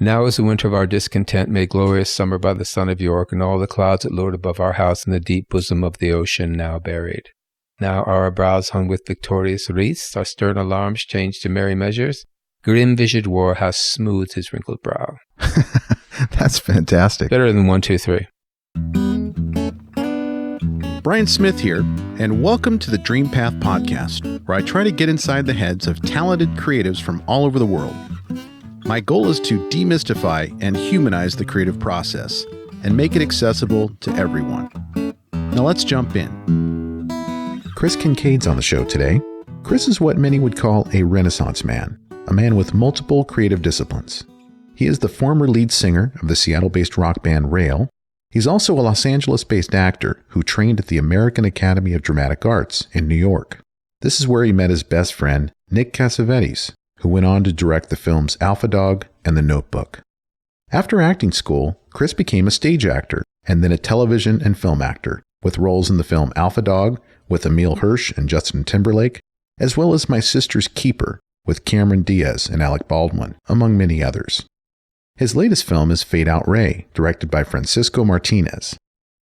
Now is the winter of our discontent, made glorious summer by the sun of York, and all the clouds that lowered above our house in the deep bosom of the ocean now buried. Now are our brows hung with victorious wreaths, our stern alarms changed to merry measures. Grim-visaged war has smoothed his wrinkled brow. That's fantastic. Better than 1, 2, 3. Brian Smith here, and welcome to the Dream Path Podcast, where I try to get inside the heads of talented creatives from all over the world. My goal is to demystify and humanize the creative process and make it accessible to everyone. Now let's jump in. Chris Kinkade's on the show today. Chris is what many would call a Renaissance man, a man with multiple creative disciplines. He is the former lead singer of the Seattle-based rock band Rail. He's also a Los Angeles-based actor who trained at the American Academy of Dramatic Arts in New York. This is where he met his best friend, Nick Cassavetes, who went on to direct the films Alpha Dog and The Notebook. After acting school, Chris became a stage actor and then a television and film actor, with roles in the film Alpha Dog with Emile Hirsch and Justin Timberlake, as well as My Sister's Keeper with Cameron Diaz and Alec Baldwin, among many others. His latest film is Fade Out Ray, directed by Francisco Martinez.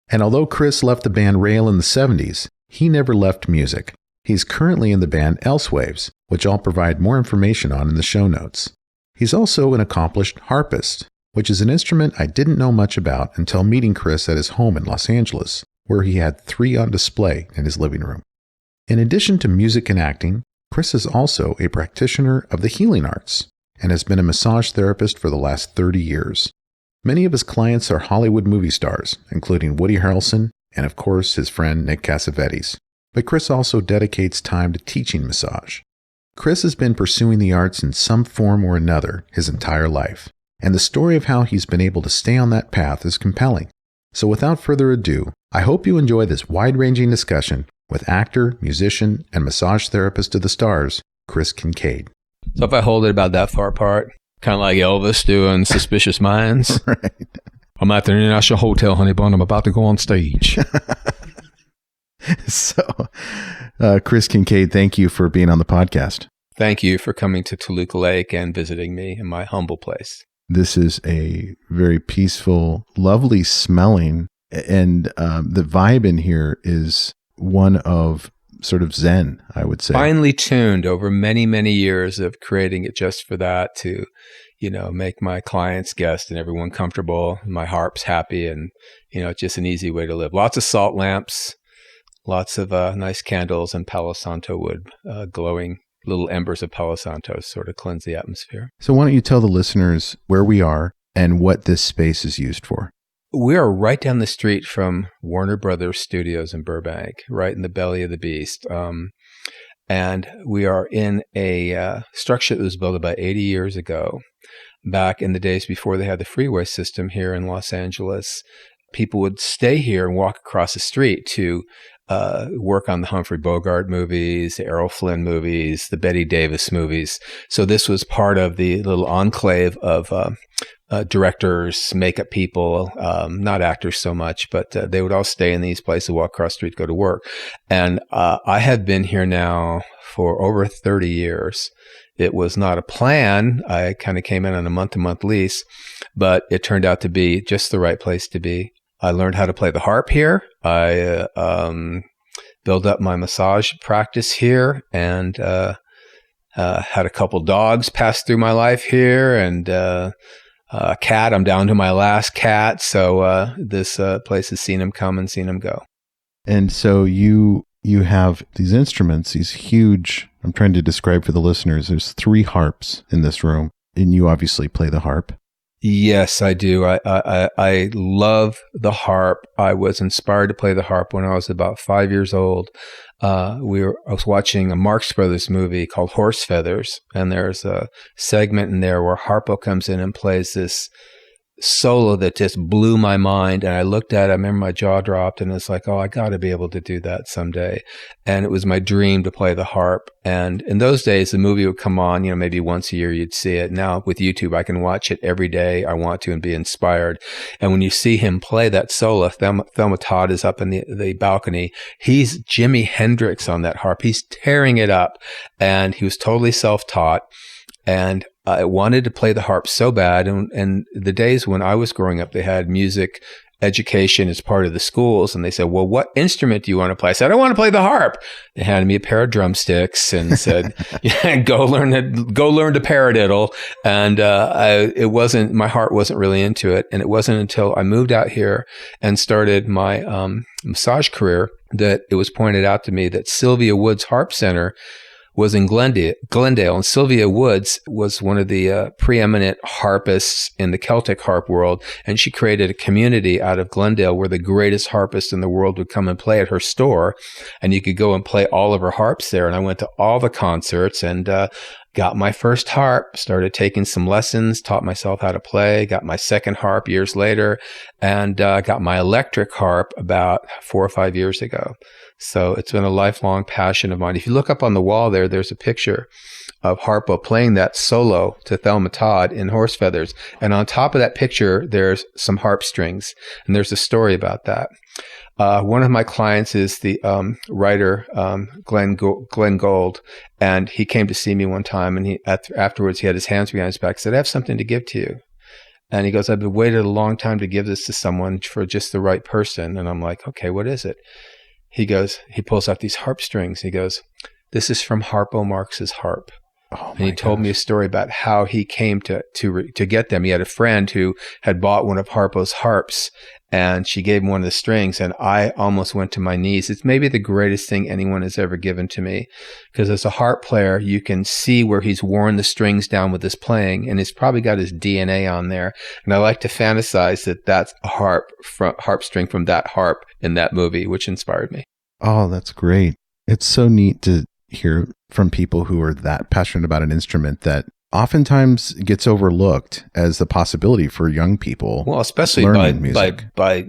And although Chris left the band Rail in the 70s, he never left music. He's currently in the band Elsewaves, which I'll provide more information on in the show notes. He's also an accomplished harpist, which is an instrument I didn't know much about until meeting Chris at his home in Los Angeles, where he had 3 on display in his living room. In addition to music and acting, Chris is also a practitioner of the healing arts and has been a massage therapist for the last 30 years. Many of his clients are Hollywood movie stars, including Woody Harrelson and, of course, his friend Nick Cassavetes. But Chris also dedicates time to teaching massage. Chris has been pursuing the arts in some form or another his entire life, and the story of how he's been able to stay on that path is compelling. So without further ado, I hope you enjoy this wide-ranging discussion with actor, musician, and massage therapist to the stars, Chris Kinkade. So if I hold it about that far apart, kind of like Elvis doing Suspicious Minds. Right. I'm at the International Hotel, honey bun. I'm about to go on stage. So, Chris Kinkade, thank you for being on the podcast. Thank you for coming to Toluca Lake and visiting me in my humble place. This is a very peaceful, lovely smelling, and the vibe in here is one of sort of Zen, I would say. Finely tuned over many, many years of creating it just for that, to, make my clients, guests, and everyone comfortable, my harps happy, and, just an easy way to live. Lots of salt lamps, lots of nice candles, and Palo Santo wood, glowing little embers of Palo Santo sort of cleanse the atmosphere. So why don't you tell the listeners where we are and what this space is used for? We are right down the street from Warner Brothers Studios in Burbank, right in the belly of the beast. And we are in a structure that was built about 80 years ago, back in the days before they had the freeway system here in Los Angeles. People would stay here and walk across the street to work on the Humphrey Bogart movies, the Errol Flynn movies, the Bette Davis movies. So this was part of the little enclave of directors, makeup people, not actors so much, but they would all stay in these places, walk across the street, go to work. And I have been here now for over 30 years. It was not a plan. I kind of came in on a month-to-month lease, but it turned out to be just the right place to be. I learned how to play the harp here. I built up my massage practice here, and had a couple dogs pass through my life here, and a cat. I'm down to my last cat. So this place has seen him come and seen him go. And so you have these instruments, these huge, I'm trying to describe for the listeners, there's 3 harps in this room, and you obviously play the harp. Yes, I do. I love the harp. I was inspired to play the harp when I was about 5 years old. I was watching a Marx Brothers movie called Horse Feathers, and there's a segment in there where Harpo comes in and plays this solo that just blew my mind. And I looked at it, I remember my jaw dropped, and it's like, oh, I got to be able to do that someday. And it was my dream to play the harp. And in those days, the movie would come on, maybe once a year you'd see it. Now with YouTube, I can watch it every day I want to and be inspired. And when you see him play that solo, Thelma Todd is up in the balcony. He's Jimi Hendrix on that harp. He's tearing it up. And he was totally self-taught. And I wanted to play the harp so bad. And the days when I was growing up, they had music education as part of the schools. And they said, well, what instrument do you want to play? I said, I want to play the harp. They handed me a pair of drumsticks and said, yeah, go learn to paradiddle. And my heart wasn't really into it. And it wasn't until I moved out here and started my massage career that it was pointed out to me that Sylvia Woods Harp Center was in Glendale, and Sylvia Woods was one of the preeminent harpists in the Celtic harp world, and she created a community out of Glendale where the greatest harpists in the world would come and play at her store, and you could go and play all of her harps there. And I went to all the concerts and got my first harp, started taking some lessons, taught myself how to play, got my second harp years later, and got my electric harp about 4 or 5 years ago. So it's been a lifelong passion of mine. If you look up on the wall there's a picture of Harpo playing that solo to Thelma Todd in Horse Feathers. And on top of that picture, there's some harp strings. And there's a story about that. One of my clients is the writer Glenn Gould, and he came to see me one time, and afterwards he had his hands behind his back and said, I have something to give to you. And he goes, I've been waited a long time to give this to someone for just the right person. And I'm like, okay, what is it? He pulls out these harp strings. He goes, this is from Harpo Marx's harp. Oh, and he told me a story about how he came to get them. He had a friend who had bought one of Harpo's harps, and she gave him one of the strings, and I almost went to my knees. It's maybe the greatest thing anyone has ever given to me, because as a harp player, you can see where he's worn the strings down with his playing, and he's probably got his DNA on there. And I like to fantasize that that's a harp string from that harp in that movie, which inspired me. Oh, that's great. It's so neat to hear from people who are that passionate about an instrument that oftentimes gets overlooked as the possibility for young people. Well, especially by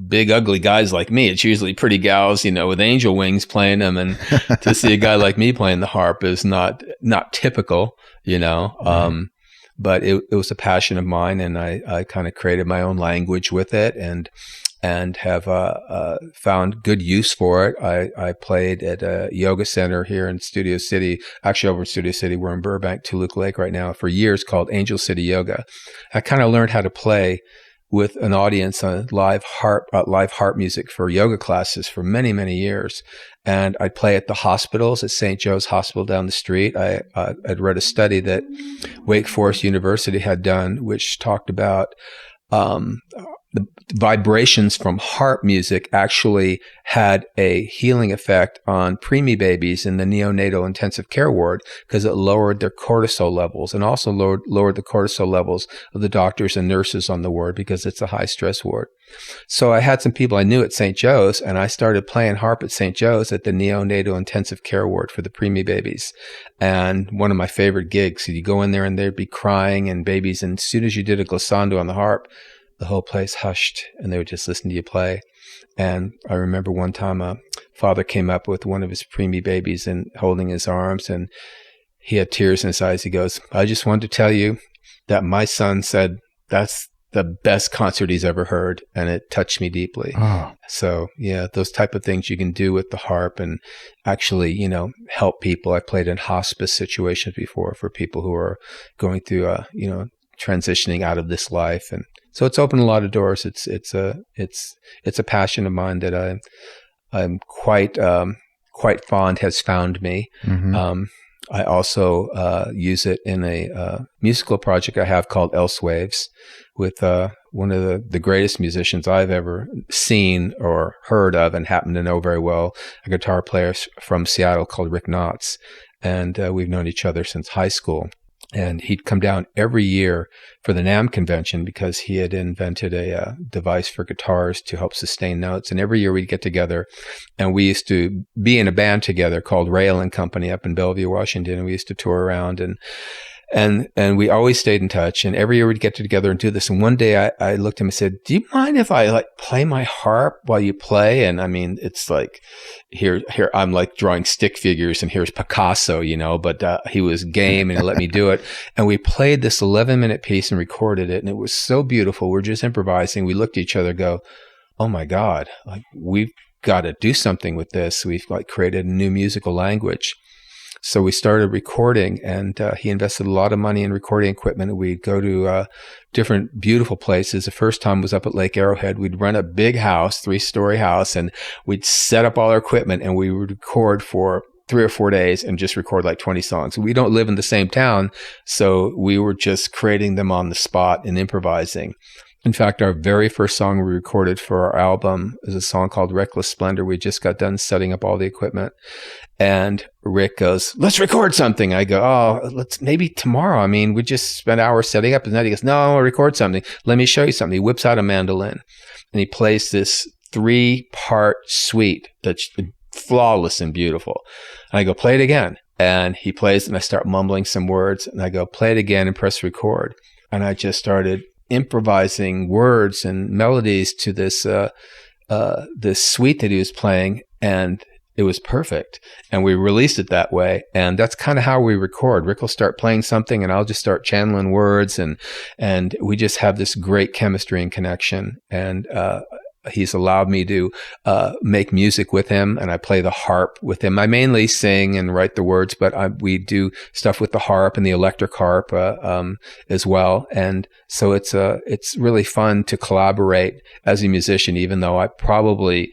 big ugly guys like me. It's usually pretty gals, with angel wings playing them, and to see a guy like me playing the harp is not typical, Right. But it was a passion of mine, and I kind of created my own language with it, and have found good use for it. I played at a yoga center here in Studio City, actually over in Studio City. We're in Burbank, Toluca Lake right now, for years, called Angel City Yoga. I kind of learned how to play with an audience on live harp music for yoga classes for many, many years. And I'd play at the hospitals, at St. Joe's Hospital down the street. I'd read a study that Wake Forest University had done, which talked about the vibrations from harp music actually had a healing effect on preemie babies in the neonatal intensive care ward, because it lowered their cortisol levels, and also lowered the cortisol levels of the doctors and nurses on the ward, because it's a high stress ward. So I had some people I knew at St. Joe's, and I started playing harp at St. Joe's at the neonatal intensive care ward for the preemie babies. And one of my favorite gigs, you go in there and they'd be crying and babies, and as soon as you did a glissando on the harp, the whole place hushed, and they would just listen to you play. And I remember one time a father came up with one of his preemie babies and holding his arms, and he had tears in his eyes. He goes, I just wanted to tell you that my son said that's the best concert he's ever heard, and it touched me deeply. Oh. So yeah, those type of things you can do with the harp and actually, help people. I played in hospice situations before for people who are going through transitioning out of this life, and so it's opened a lot of doors. It's a passion of mine that I'm quite fond, has found me. Mm-hmm. I also use it in a musical project I have called Elsewaves with one of the greatest musicians I've ever seen or heard of and happen to know very well, a guitar player from Seattle called Rick Knotts. And we've known each other since high school. And he'd come down every year for the NAMM convention because he had invented a device for guitars to help sustain notes. And every year we'd get together, and we used to be in a band together called Rail and Company up in Bellevue, Washington. And we used to tour around, and we always stayed in touch. And every year we'd get together and do this. And one day I looked at him and said, do you mind if I play my harp while you play? And I mean, it's like here I'm like drawing stick figures, and here's Picasso, but he was game and he let me do it. And we played this 11-minute piece and recorded it. And it was so beautiful. We're just improvising. We looked at each other, go, oh my God, we've got to do something with this. We've created a new musical language. So we started recording, and he invested a lot of money in recording equipment. We'd go to different beautiful places. The first time was up at Lake Arrowhead. We'd rent a big house, 3-story house, and we'd set up all our equipment, and we would record for 3 or 4 days and just record like 20 songs. We don't live in the same town, so we were just creating them on the spot and improvising. In fact, our very first song we recorded for our album is a song called Reckless Splendor. We just got done setting up all the equipment. And Rick goes, let's record something. I go, oh, let's maybe tomorrow. I mean, we just spent hours setting up. And then he goes, no, I'll record something. Let me show you something. He whips out a mandolin and he plays this 3-part suite that's flawless and beautiful. And I go, play it again. And he plays and I start mumbling some words. And I go, play it again and press record. And I just started improvising words and melodies to this suite that he was playing, and it was perfect. And we released it that way, and that's kind of how we record. Rick will start playing something, and I'll just start channeling words, and we just have this great chemistry and connection. And he's allowed me to make music with him, and I play the harp with him. I mainly sing and write the words, but we do stuff with the harp and the electric harp as well. And so it's really fun to collaborate as a musician, even though I probably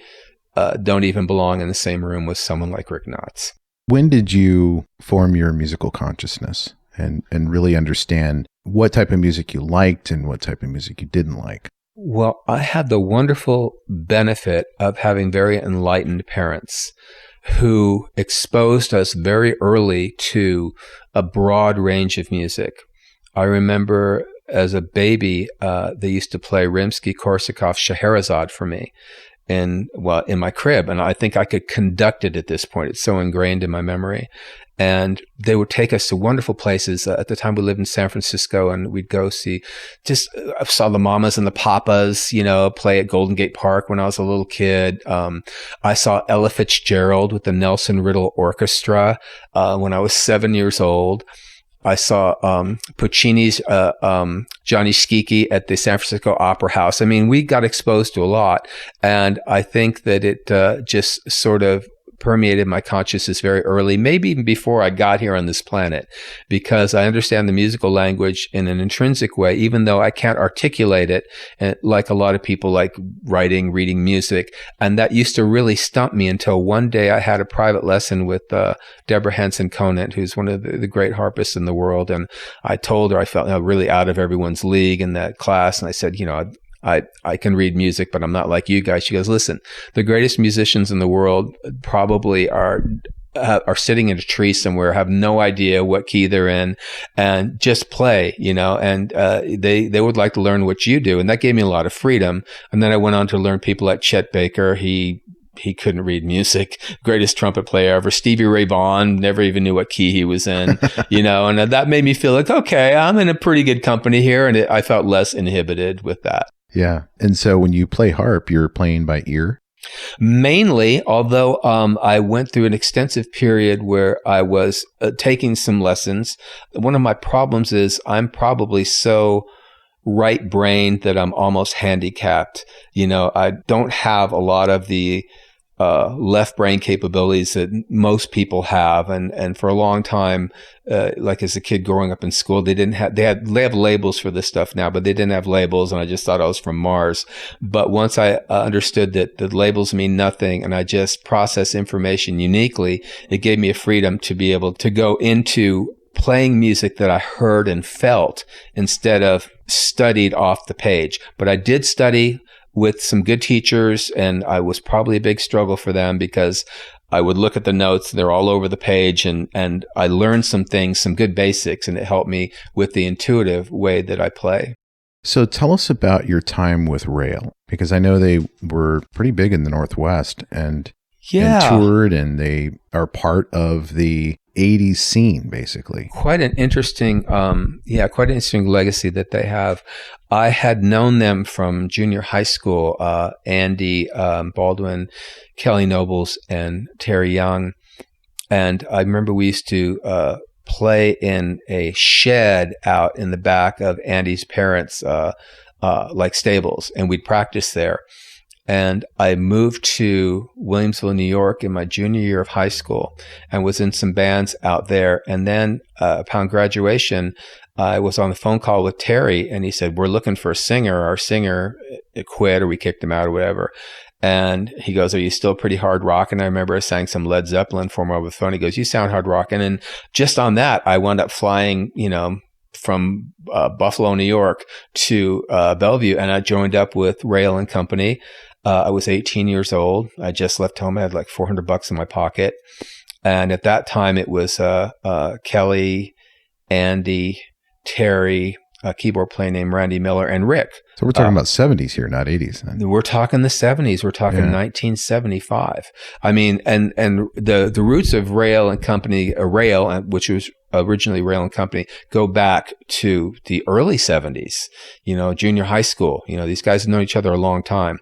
don't even belong in the same room with someone like Rick Knotts. When did you form your musical consciousness and really understand what type of music you liked and what type of music you didn't like? Well, I had the wonderful benefit of having very enlightened parents who exposed us very early to a broad range of music. I remember as a baby, they used to play Rimsky-Korsakov's Scheherazade for me in my crib, and I think I could conduct it at this point. It's so ingrained in my memory. And they would take us to wonderful places. At the time, we lived in San Francisco, and we'd go see. I saw the Mamas and the Papas, play at Golden Gate Park when I was a little kid. I saw Ella Fitzgerald with the Nelson Riddle Orchestra when I was 7 years old. I saw Puccini's Johnny Schicchi at the San Francisco Opera House. I mean, we got exposed to a lot, and I think that it just sort of permeated my consciousness very early, maybe even before I got here on this planet, because I understand the musical language in an intrinsic way, even though I can't articulate it like a lot of people like writing, reading music. And that used to really stump me until one day I had a private lesson with Deborah Hanson-Conant, who's one of the great harpists in the world. And I told her I felt really out of everyone's league in that class. And I said, I can read music, but I'm not like you guys. She goes, listen, the greatest musicians in the world probably are sitting in a tree somewhere, have no idea what key they're in, and just play, and they would like to learn what you do. And that gave me a lot of freedom. And then I went on to learn people like Chet Baker. He couldn't read music, greatest trumpet player ever. Stevie Ray Vaughan, never even knew what key he was in, and that made me feel like, okay, I'm in a pretty good company here. And I felt less inhibited with that. Yeah. And so when you play harp, you're playing by ear? Mainly, although I went through an extensive period where I was taking some lessons. One of my problems is I'm probably so right-brained that I'm almost handicapped. I don't have a lot of the left brain capabilities that most people have, and for a long time, like as a kid growing up in school, they have labels for this stuff now, but they didn't have labels, and I just thought I was from Mars. But once I understood that the labels mean nothing, and I just process information uniquely, it gave me a freedom to be able to go into playing music that I heard and felt instead of studied off the page. But I did study with some good teachers, and I was probably a big struggle for them because I would look at the notes, they're all over the page, and I learned some things, some good basics, and it helped me with the intuitive way that I play. So tell us about your time with Rail, because I know they were pretty big in the Northwest and toured, and they are part of the 80s scene, basically. Quite an interesting legacy that they have. I had known them from junior high school, Andy, Baldwin, Kelly Nobles, and Terry Young. And I remember we used to play in a shed out in the back of Andy's parents' like stables, and we'd practice there. And I moved to Williamsville, New York in my junior year of high school and was in some bands out there. And then upon graduation, I was on the phone call with Terry, and he said, we're looking for a singer. Our singer quit, or we kicked him out or whatever. And he goes, are you still pretty hard rocking? I remember I sang some Led Zeppelin for him over the phone. He goes, you sound hard rocking. And just on that, I wound up flying, from Buffalo, New York to Bellevue, and I joined up with Rail and Company. I was 18 years old. I just left home. I had like $400 in my pocket. And at that time, it was Kelly, Andy, Terry, a keyboard player named Randy Miller, and Rick. So we're talking about 70s here, not 80s. Then. We're talking the 70s. We're talking 1975. I mean, and the roots of Rail and Company, Rail, which was originally Rail and Company, go back to the early 70s, junior high school. These guys have known each other a long time.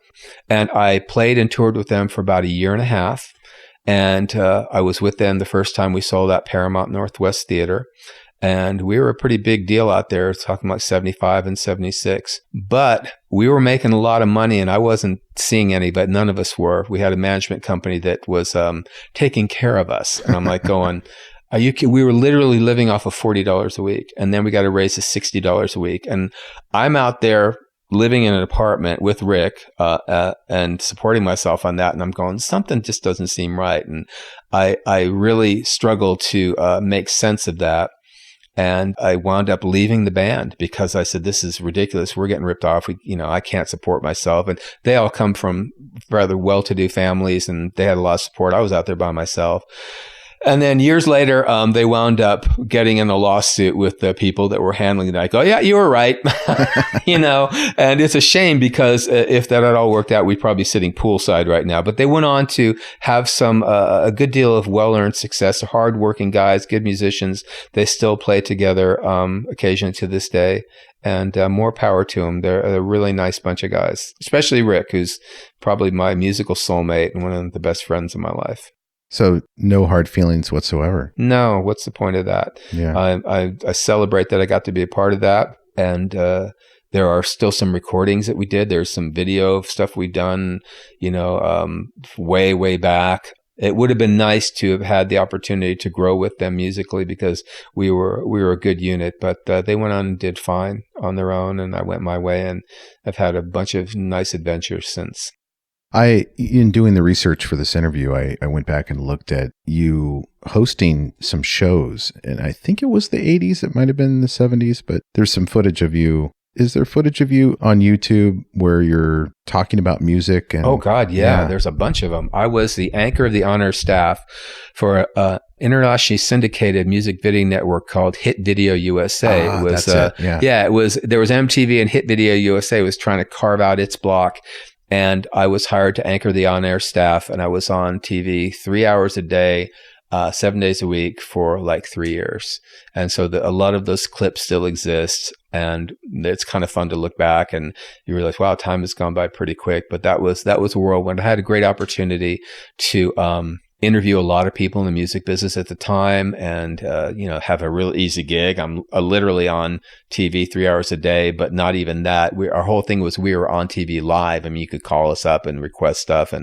And I played and toured with them for about a year and a half. And I was with them the first time we sold at Paramount Northwest Theater. And we were a pretty big deal out there, talking about 75 and 76. But we were making a lot of money, and I wasn't seeing any, but none of us were. We had a management company that was taking care of us. And I'm like going, we were literally living off of $40 a week. And then we got a raise to $60 a week. And I'm out there living in an apartment with Rick and supporting myself on that. And I'm going, something just doesn't seem right. And I really struggled to make sense of that. And I wound up leaving the band because I said, this is ridiculous. We're getting ripped off. I can't support myself. And they all come from rather well-to-do families, and they had a lot of support. I was out there by myself. And then years later, they wound up getting in a lawsuit with the people that were handling it. I go, yeah, you were right. And it's a shame because if that had all worked out, we'd probably be sitting poolside right now. But they went on to have a good deal of well-earned success. They're hardworking guys, good musicians. They still play together occasionally to this day. And more power to them. They're a really nice bunch of guys, especially Rick, who's probably my musical soulmate and one of the best friends in my life. So no hard feelings whatsoever. No, what's the point of that? Yeah. I celebrate that I got to be a part of that. And there are still some recordings that we did. There's some video of stuff we've done, way, way back. It would have been nice to have had the opportunity to grow with them musically because we were a good unit, but they went on and did fine on their own, and I went my way, and I've had a bunch of nice adventures since. In doing the research for this interview, I went back and looked at you hosting some shows, and I think it was the 80s. It might have been the 70s, but there's some footage of you. Is there footage of you on YouTube where you're talking about music? And, oh, God, yeah. There's a bunch of them. I was the anchor of the honor staff for an internationally syndicated music video network called Hit Video USA. It was, that's it. Yeah. It was. There was MTV, and Hit Video USA was trying to carve out its block. And I was hired to anchor the on-air staff, and I was on TV 3 hours a day, 7 days a week for like 3 years. And so a lot of those clips still exist, and it's kind of fun to look back and you realize, wow, time has gone by pretty quick. But that was a whirlwind. I had a great opportunity to interview a lot of people in the music business at the time, and have a real easy gig. I'm literally on TV 3 hours a day, but not even that. Our whole thing was we were on TV live. I mean, you could call us up and request stuff,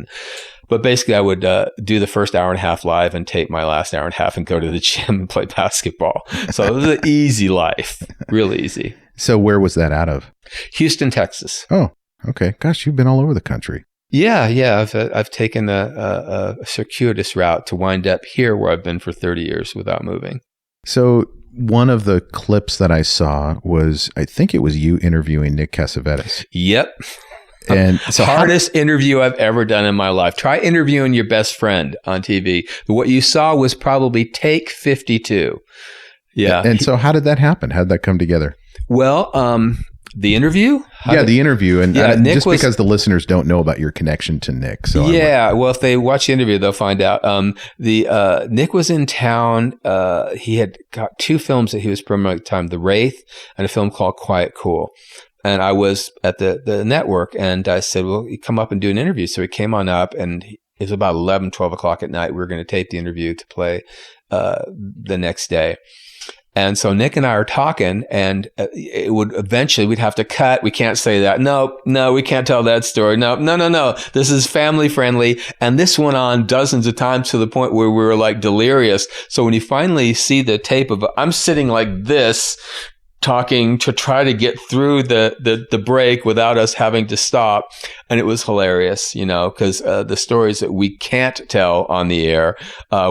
but basically I would do the first hour and a half live and tape my last hour and a half and go to the gym and play basketball. So it was an easy life, real easy. So where was that out of? Houston, Texas. Oh, okay. Gosh, you've been all over the country. Yeah. I've taken a circuitous route to wind up here where I've been for 30 years without moving. So one of the clips that I saw was, I think it was you interviewing Nick Cassavetes. Yep. And so hardest interview I've ever done in my life. Try interviewing your best friend on TV. What you saw was probably take 52. Yeah. And so how did that happen? How did that come together? Well, the interview? The interview. And Nick just because the listeners don't know about your connection to Nick. So well, if they watch the interview, they'll find out. Nick was in town. He had got 2 films that he was promoting at the time, The Wraith and a film called Quiet Cool. And I was at the network, and I said, well, you come up and do an interview. So he came on up, and it was about 11, 12 o'clock at night. We were going to tape the interview to play the next day. And so Nick and I are talking, and we'd have to cut. We can't say that. No, we can't tell that story. No. This is family friendly. And this went on dozens of times to the point where we were like delirious. So when you finally see the tape of, I'm sitting like this, talking to try to get through the break without us having to stop. And it was hilarious, because the stories that we can't tell on the air,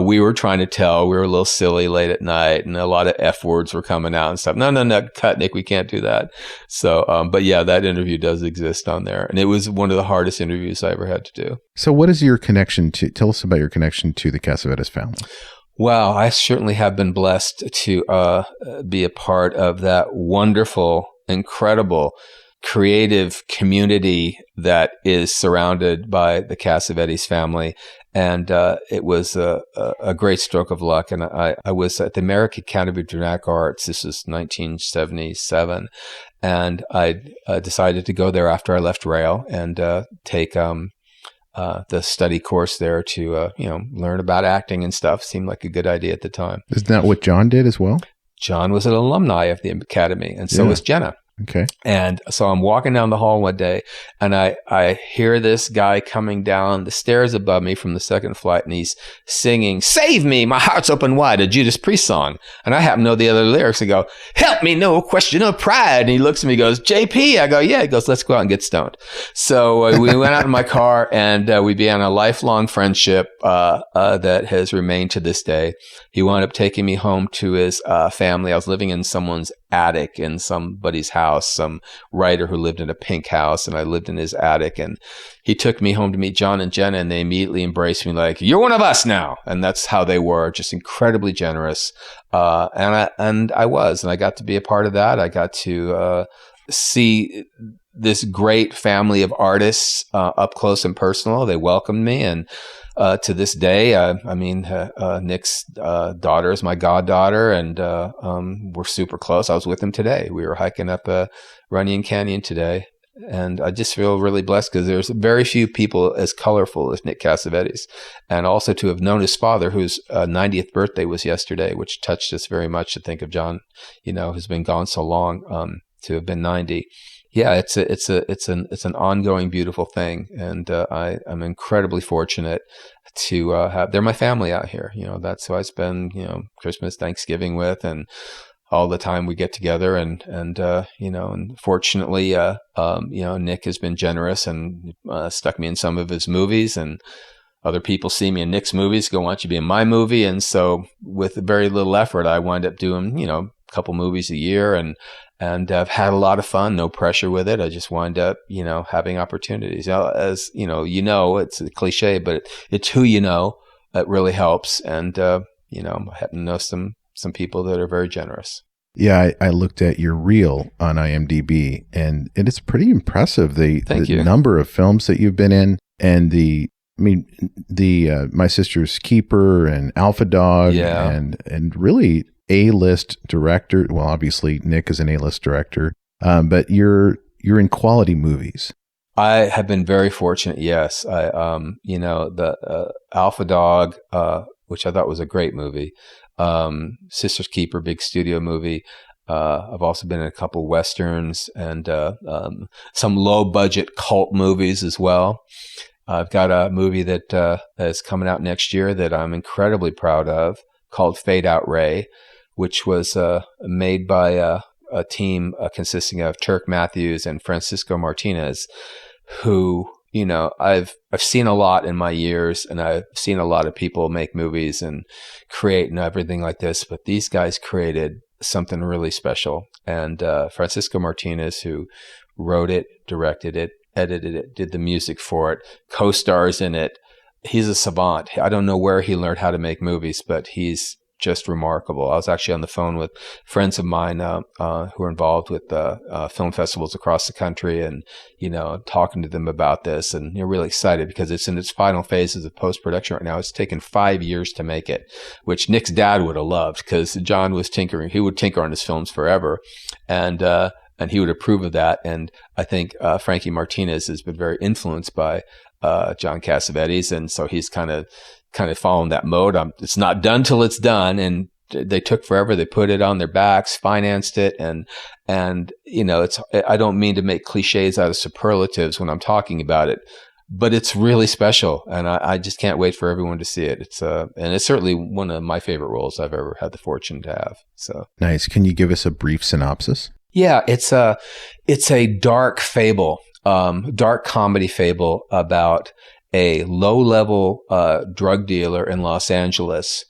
we were trying to tell. We were a little silly late at night, and a lot of F words were coming out and stuff. No, cut, Nick, we can't do that. So, but yeah, that interview does exist on there. And it was one of the hardest interviews I ever had to do. So what is your connection tell us about your connection to the Cassavetes family. Well, I certainly have been blessed to be a part of that wonderful, incredible, creative community that is surrounded by the Cassavetes family. And it was a great stroke of luck. And I was at the American Academy of Dramatic Arts. This was 1977. And I decided to go there after I left Rail and take the study course there to, learn about acting and stuff. Seemed like a good idea at the time. Isn't that what John did as well? John was an alumni of the Academy, and so was Jenna. Okay. And so I'm walking down the hall one day, and I hear this guy coming down the stairs above me from the second flight, and he's singing, "Save me, my heart's open wide," a Judas Priest song. And I happen to know the other lyrics. I go, "Help me, no question of pride." And he looks at me and goes, "JP." I go, "Yeah." He goes, "Let's go out and get stoned." So we went out in my car, and we began a lifelong friendship that has remained to this day. He wound up taking me home to his family. I was living in someone's attic in somebody's house, some writer who lived in a pink house, and I lived in his attic. And he took me home to meet John and Jenna, and they immediately embraced me like, "You're one of us now." And that's how they were, just incredibly generous. And I was, and I got to be a part of that. I got to see this great family of artists up close and personal. They welcomed me, and to this day, Nick's daughter is my goddaughter, and we're super close. I was with him today. We were hiking up Runyon Canyon today, and I just feel really blessed because there's very few people as colorful as Nick Cassavetes, and also to have known his father, whose 90th birthday was yesterday, which touched us very much to think of John, who's been gone so long, to have been 90. Yeah, it's an ongoing beautiful thing, and I'm incredibly fortunate to have. They're my family out here. That's who I spend Christmas, Thanksgiving with, and all the time we get together. And fortunately, Nick has been generous and stuck me in some of his movies, and other people see me in Nick's movies, go, "Why don't you be in my movie?" And so, with very little effort, I wind up doing a couple movies a year, and I've had a lot of fun, no pressure with it. I just wind up, having opportunities. As it's a cliche, but it's who that really helps. And, I happen to know some people that are very generous. Yeah, I looked at your reel on IMDb, and it's pretty impressive. The number of films that you've been in, and My Sister's Keeper and Alpha Dog, and really A-list director. Well, obviously Nick is an A-list director, but you're in quality movies. I have been very fortunate. Yes, the Alpha Dog, which I thought was a great movie. Sister's Keeper, big studio movie. I've also been in a couple Westerns and some low-budget cult movies as well. I've got a movie that is coming out next year that I'm incredibly proud of, called Fade Out Ray, which was made by a team consisting of Turk Matthews and Francisco Martinez, who, I've seen a lot in my years, and I've seen a lot of people make movies and create and everything like this, but these guys created something really special. And Francisco Martinez, who wrote it, directed it, edited it, did the music for it, co-stars in it. He's a savant. I don't know where he learned how to make movies, but he's just remarkable. I was actually on the phone with friends of mine who are involved with film festivals across the country, and talking to them about this, and you're really excited because it's in its final phases of post-production right now. It's taken 5 years to make it, which Nick's dad would have loved, because John was tinkering. He would tinker on his films forever, and he would approve of that. And I think Frankie Martinez has been very influenced by John Cassavetes, and so he's kind of following that mode. It's not done till it's done, and they took forever. They put it on their backs, financed it, and I don't mean to make cliches out of superlatives when I'm talking about it, but it's really special, and I just can't wait for everyone to see it. And it's certainly one of my favorite roles I've ever had the fortune to have. So nice. Can you give us a brief synopsis? Yeah, it's a dark fable, dark comedy fable about a low-level drug dealer in Los Angeles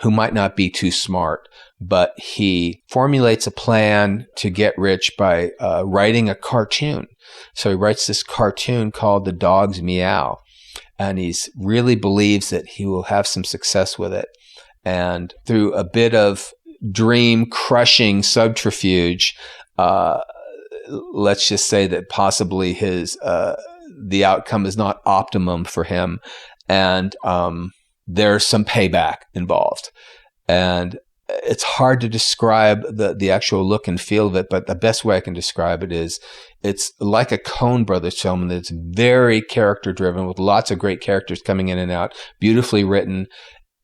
who might not be too smart, but he formulates a plan to get rich by writing a cartoon. So he writes this cartoon called The Dog's Meow, and he really believes that he will have some success with it. And through a bit of dream-crushing subterfuge, let's just say that possibly the outcome is not optimum for him, and there's some payback involved. And it's hard to describe the actual look and feel of it, but the best way I can describe it is it's like a Coen Brothers film, and it's very character-driven with lots of great characters coming in and out, beautifully written.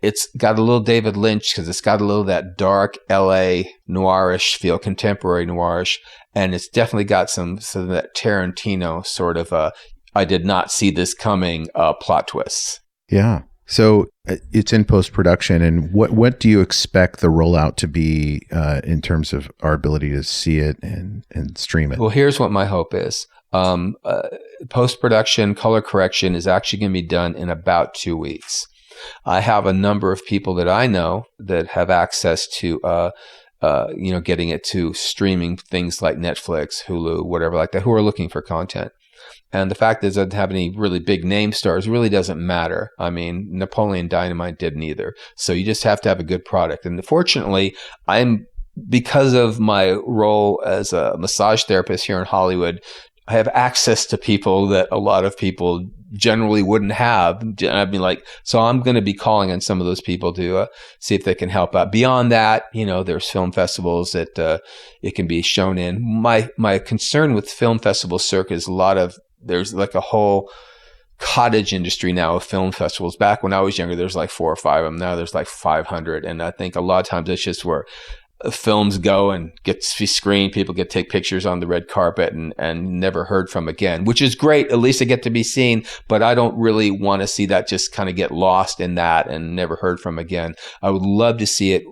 It's got a little David Lynch because it's got a little that dark LA noirish feel, contemporary noirish, and it's definitely got some of that Tarantino sort of I did not see this coming plot twists. Yeah. So it's in post-production, and what do you expect the rollout to be in terms of our ability to see it and stream it? Well, here's what my hope is. Post-production, color correction is actually going to be done in about 2 weeks. I have a number of people that I know that have access to, getting it to streaming things like Netflix, Hulu, whatever like that, who are looking for content. And the fact is, it doesn't have any really big name stars really doesn't matter. I mean, Napoleon Dynamite didn't either. So you just have to have a good product. And fortunately, because of my role as a massage therapist here in Hollywood, I have access to people that a lot of people generally wouldn't have. I mean, so I'm going to be calling on some of those people to see if they can help out. Beyond that, there's film festivals that it can be shown in. My concern with film festival circuit is there's like a whole cottage industry now of film festivals. Back when I was younger, there's like 4 or 5 of them. Now there's like 500. And I think a lot of times it's just where films go and get to be screened, people get to take pictures on the red carpet and never heard from again, which is great. At least they get to be seen, but I don't really want to see that just kind of get lost in that and never heard from again. I would love to see it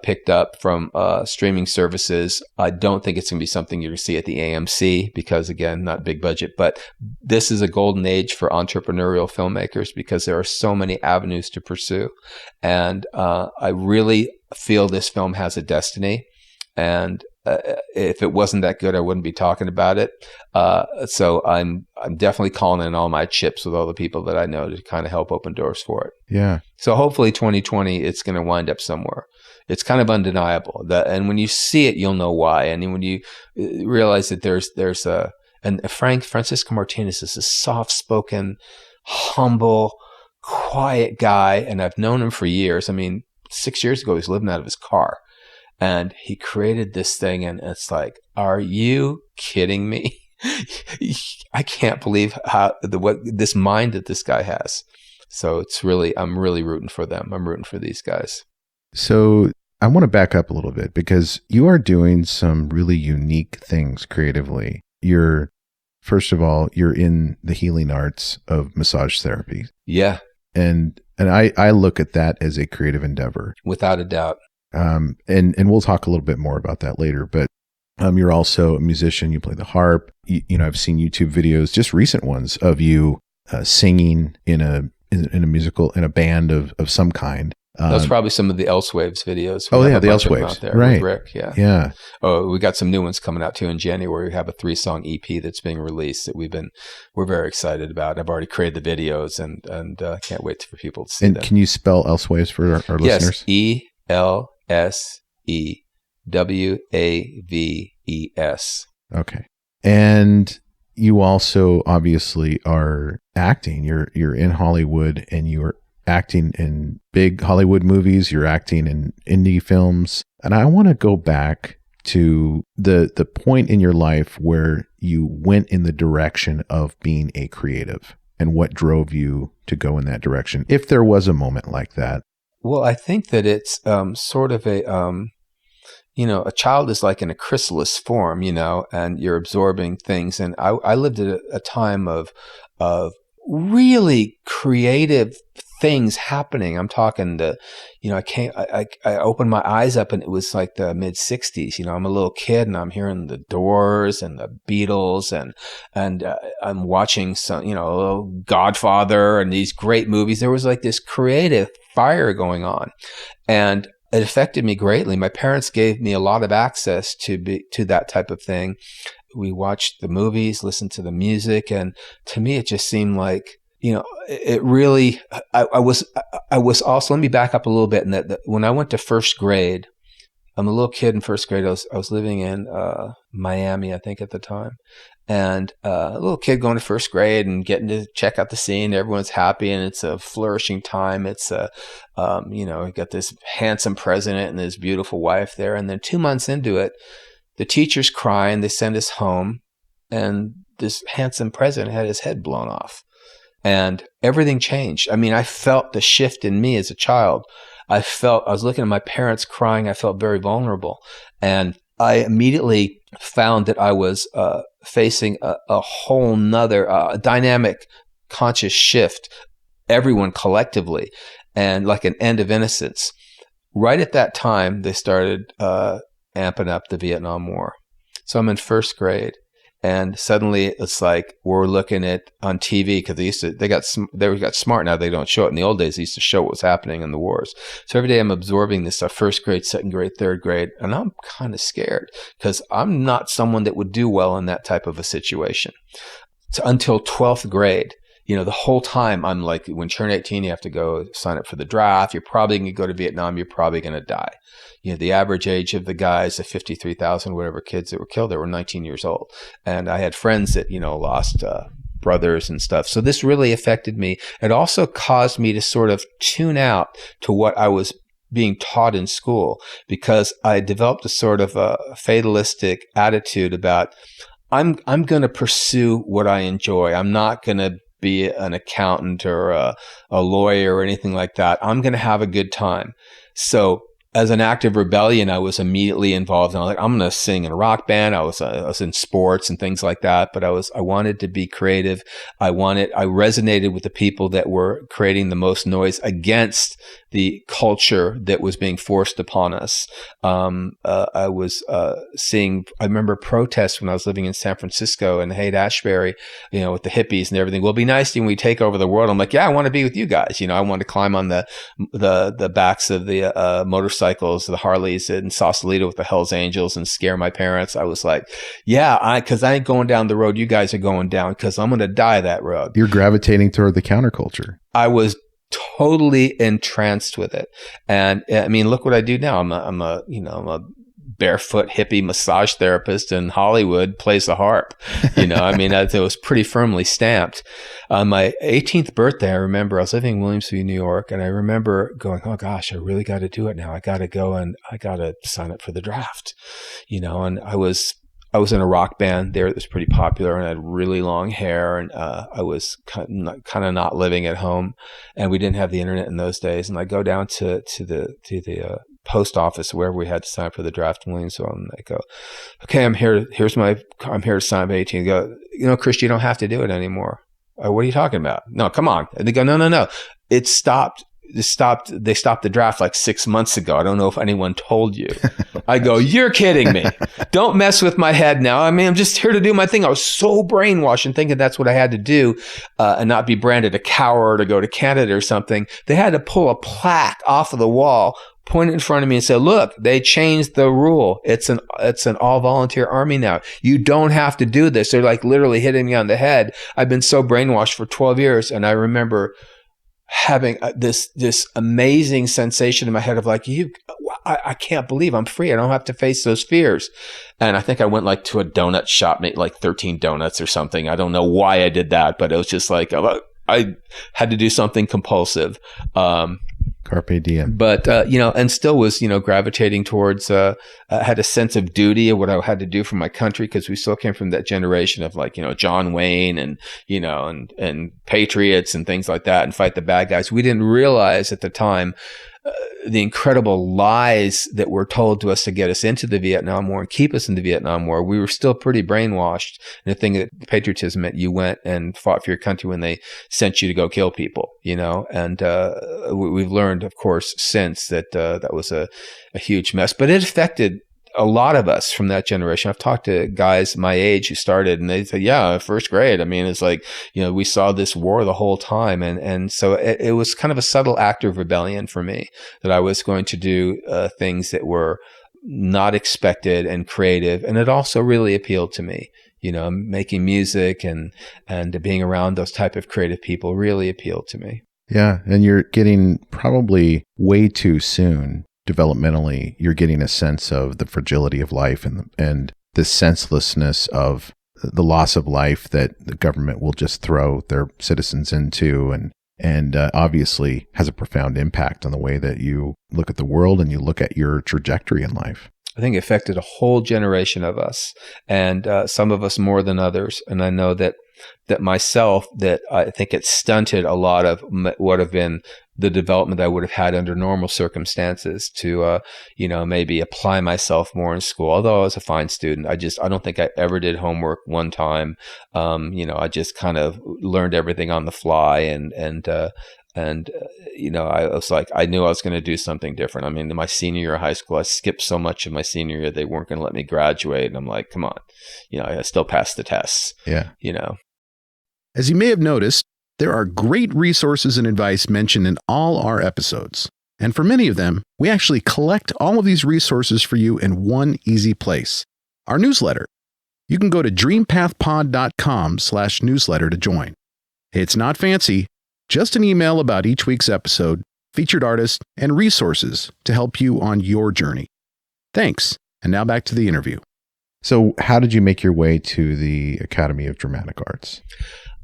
picked up from streaming services. I don't think it's going to be something you're going to see at the AMC because, again, not big budget, but this is a golden age for entrepreneurial filmmakers because there are so many avenues to pursue. And I really feel this film has a destiny, and if it wasn't that good, I wouldn't be talking about it. So I'm definitely calling in all my chips with all the people that I know to kind of help open doors for it. Yeah. So hopefully 2020, it's going to wind up somewhere. It's kind of undeniable and when you see it, you'll know why. And when you realize that Francisco Martinez is a soft-spoken, humble, quiet guy, and I've known him for years. I mean, 6 years ago, he was living out of his car, and he created this thing. And it's like, are you kidding me? I can't believe what this mind that this guy has. So I'm really rooting for them. I'm rooting for these guys. So I want to back up a little bit because you are doing some really unique things creatively. First of all, you're in the healing arts of massage therapy. Yeah. And I look at that as a creative endeavor. Without a doubt. And we'll talk a little bit more about that later, but you're also a musician. You play the harp. I've seen YouTube videos, just recent ones, of you singing in a musical, in a band of some kind. That's probably some of the Elsewaves videos. The Elsewaves out there, right? With Rick, yeah, yeah. Oh, we got some new ones coming out too in January. We have a 3-song EP that's being released that we're very excited about. I've already created the videos and can't wait for people to see them. And can you spell Elsewaves for our listeners? Yes, ELSEWAVES. Okay, and you also obviously are acting. You're in Hollywood, and you're acting in big Hollywood movies, you're acting in indie films. And I want to go back to the point in your life where you went in the direction of being a creative and what drove you to go in that direction, if there was a moment like that. Well, I think that it's sort of a child is like in a chrysalis form, and you're absorbing things. And I lived at a time of really creative things happening. I'm talking I opened my eyes up and it was like the mid '60s. I'm a little kid and I'm hearing the Doors and the Beatles and I'm watching some, a little Godfather and these great movies. There was like this creative fire going on, and it affected me greatly. My parents gave me a lot of access to that type of thing. We watched the movies, listened to the music, and to me, it just seemed like, it really. I was also. Let me back up a little bit. And that when I went to first grade, I'm a little kid in first grade. I was living in Miami, I think, at the time, and a little kid going to first grade and getting to check out the scene. Everyone's happy, and it's a flourishing time. It's we got this handsome president and his beautiful wife there. And then 2 months into it, the teacher's crying. They send us home, and this handsome president had his head blown off, and everything changed. I mean, I felt the shift in me as a child. I was looking at my parents crying. I felt very vulnerable, and I immediately found that I was facing a whole nother dynamic conscious shift, everyone collectively, and like an end of innocence. Right at that time, they started amping up the Vietnam War. So I'm in first grade, and suddenly it's like we're looking at on TV, because they got smart now. They don't show it. In the old days, they used to show what was happening in the wars. So every day I'm absorbing this stuff, first grade, second grade, third grade, and I'm kind of scared because I'm not someone that would do well in that type of a situation. So until 12th grade, the whole time I'm like, when you turn 18, you have to go sign up for the draft. You're probably going to go to Vietnam. You're probably going to die. The average age of the guys, the 53,000, whatever kids that were killed, they were 19 years old. And I had friends that, lost brothers and stuff. So this really affected me. It also caused me to sort of tune out to what I was being taught in school, because I developed a sort of a fatalistic attitude about, I'm going to pursue what I enjoy. I'm not going to be an accountant or a lawyer or anything like that. I'm going to have a good time. So as an act of rebellion, I was immediately involved. And I was like, I'm going to sing in a rock band. I was in sports and things like that. But I wanted to be creative. I resonated with the people that were creating the most noise against the culture that was being forced upon us. I was seeing, I remember protests when I was living in San Francisco and Haight-Ashbury, with the hippies and everything. Well, it'll be nice to you when we take over the world. I'm like, yeah, I want to be with you guys. I want to climb on the backs of the motorcycles, the Harleys in Sausalito with the Hells Angels and scare my parents. I was like, yeah, because I ain't going down the road you guys are going down, because I'm going to die that road. You're gravitating toward the counterculture. I was totally entranced with it. And I mean, look what I do now. I'm a barefoot hippie massage therapist in Hollywood, plays the harp. I mean, it was pretty firmly stamped. On my 18th birthday, I remember I was living in Williamsville, New York, and I remember going, oh gosh, I really got to do it now. I got to go and I got to sign up for the draft, and I was in a rock band there that was pretty popular, and I had really long hair, and I was kind of not living at home, and we didn't have the internet in those days. And I go down to the post office wherever we had to sign up for the draft in Williamsville, and I go, okay, I'm here. I'm here to sign up 18. I go, Chris, you don't have to do it anymore. What are you talking about? No, come on. And they go, no. It stopped. They stopped the draft like 6 months ago. I don't know if anyone told you. I go, you're kidding me. Don't mess with my head now. I mean, I'm just here to do my thing. I was so brainwashed and thinking that's what I had to do, and not be branded a coward or go to Canada or something. They had to pull a plaque off of the wall, point it in front of me and say, look, they changed the rule. It's an all volunteer army now. You don't have to do this. They're like literally hitting me on the head. I've been so brainwashed for 12 years. And I remember having this amazing sensation in my head of like, I can't believe I'm free. I don't have to face those fears. And I think I went like to a donut shop, made like 13 donuts or something. I don't know why I did that, but it was just like, I had to do something compulsive. Carpe diem. But, and still was, gravitating towards, had a sense of duty of what I had to do for my country, because we still came from that generation of like, John Wayne and, and patriots and things like that, and fight the bad guys. We didn't realize at the time the incredible lies that were told to us to get us into the Vietnam War and keep us in the Vietnam War, we were still pretty brainwashed. And the thing that patriotism meant, you went and fought for your country when they sent you to go kill people, and we've learned, of course, since that that was a huge mess, but it affected a lot of us from that generation. I've talked to guys my age who started, and they said, yeah, first grade. I mean, it's like, we saw this war the whole time. And so it was kind of a subtle act of rebellion for me, that I was going to do things that were not expected and creative. And it also really appealed to me. Making music and being around those type of creative people really appealed to me. Yeah. And you're getting probably way too soon developmentally, you're getting a sense of the fragility of life and the senselessness of the loss of life that the government will just throw their citizens into, and obviously has a profound impact on the way that you look at the world and you look at your trajectory in life. I think it affected a whole generation of us, and some of us more than others. And I know that myself, that I think it stunted a lot of what would have been the development that I would have had under normal circumstances to, maybe apply myself more in school. Although I was a fine student, I don't think I ever did homework one time. I just kind of learned everything on the fly, and I was like, I knew I was going to do something different. I mean, in my senior year of high school, I skipped so much of my senior year, they weren't going to let me graduate. And I'm like, come on, I still passed the tests. Yeah. As you may have noticed, there are great resources and advice mentioned in all our episodes. And for many of them, we actually collect all of these resources for you in one easy place, our newsletter. You can go to dreampathpod.com/newsletter to join. It's not fancy, just an email about each week's episode, featured artists, and resources to help you on your journey. Thanks. And now back to the interview. So how did you make your way to the Academy of Dramatic Arts?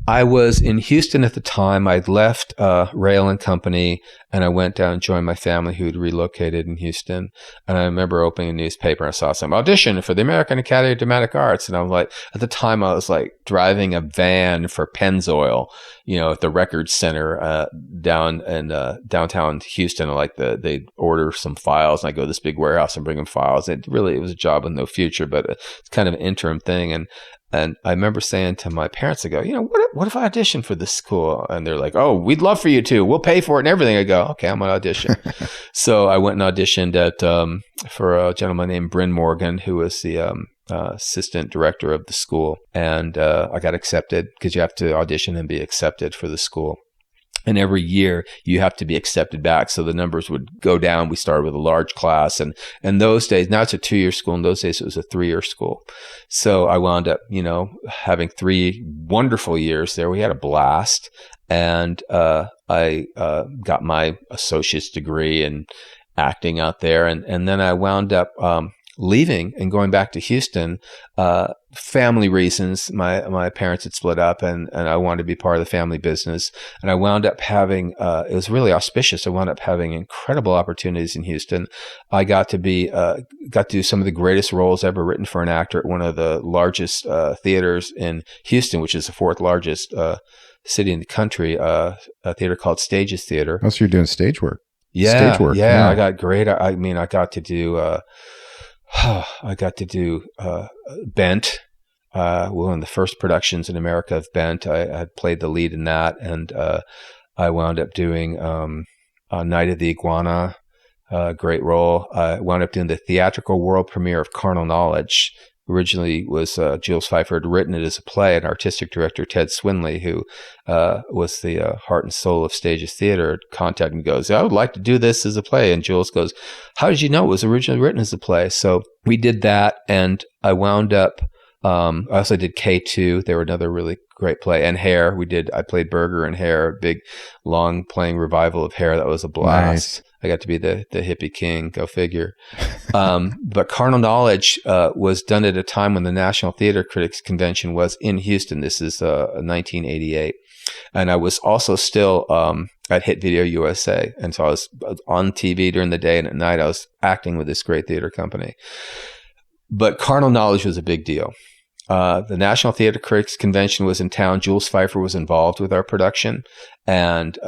I was in Houston at the time. I'd left Rail and Company, and I went down and joined my family who had relocated in Houston. And I remember opening a newspaper and I saw some audition for the American Academy of Dramatic Arts. And I was like, at the time, I was like driving a van for Pennzoil, at the Record Center down in downtown Houston. Like they'd order some files, and I go to this big warehouse and bring them files. It was a job with no future, but it's kind of an interim thing. And I remember saying to my parents, I go, what if I audition for this school? And they're like, oh, we'd love for you to. We'll pay for it and everything. I go, okay, I'm going to audition. So I went and auditioned for a gentleman named Bryn Morgan, who was the assistant director of the school. And I got accepted, because you have to audition and be accepted for the school. And every year you have to be accepted back. So the numbers would go down. We started with a large class. And those days, now it's a 2-year school. In those days, it was a 3-year school. So I wound up, having 3 wonderful years there. We had a blast. And I got my associate's degree in acting out there. And then I wound up leaving and going back to Houston, family reasons. My parents had split up, and I wanted to be part of the family business. And I wound up having, it was really auspicious. I wound up having incredible opportunities in Houston. I got to do some of the greatest roles ever written for an actor at one of the largest theaters in Houston, which is the 4th largest city in the country, a theater called Stages Theater. Oh, so you're doing stage work. Yeah. Stage work. Yeah. I got great. I got to do, Bent, one of the first productions in America of Bent. I had played the lead in that, and I wound up doing Night of the Iguana, great role. I wound up doing the theatrical world premiere of Carnal Knowledge. Originally was Jules Feiffer had written it as a play, and artistic director Ted Swinley, who was the heart and soul of Stages Theater, contacted me and goes, I would like to do this as a play. And Jules goes, how did you know it was originally written as a play? So we did that, and I wound up, I also did K2. They were another really great play. And Hair, I played Berger in Hair, a big, long playing revival of Hair. That was a blast. Nice. I got to be the hippie king, go figure. But Carnal Knowledge was done at a time when the National Theater Critics Convention was in Houston. This is 1988. And I was also still at Hit Video USA. And so I was on TV during the day, and at night I was acting with this great theater company. But Carnal Knowledge was a big deal. The National Theater Critics Convention was in town. Jules Feiffer was involved with our production. And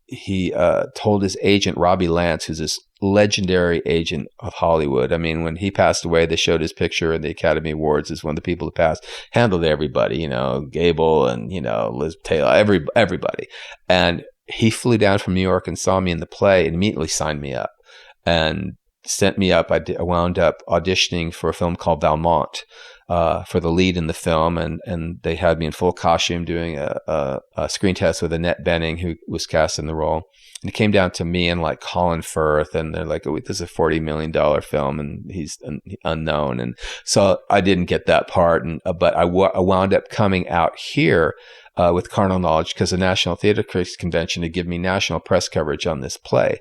he told his agent, Robbie Lance, who's this legendary agent of Hollywood. I mean, when he passed away, they showed his picture in the Academy Awards as one of the people who passed, handled everybody, Gable and, Liz Taylor, everybody. And he flew down from New York and saw me in the play and immediately signed me up and sent me up. I wound up auditioning for a film called Valmont, for the lead in the film, and they had me in full costume doing a screen test with Annette Bening, who was cast in the role. And it came down to me and like Colin Firth, and they're like, "Oh, this is a $40 million film, and he's unknown." And so I didn't get that part, but I wound up coming out here with Carnal Knowledge because the National Theater Critics Convention had given me national press coverage on this play.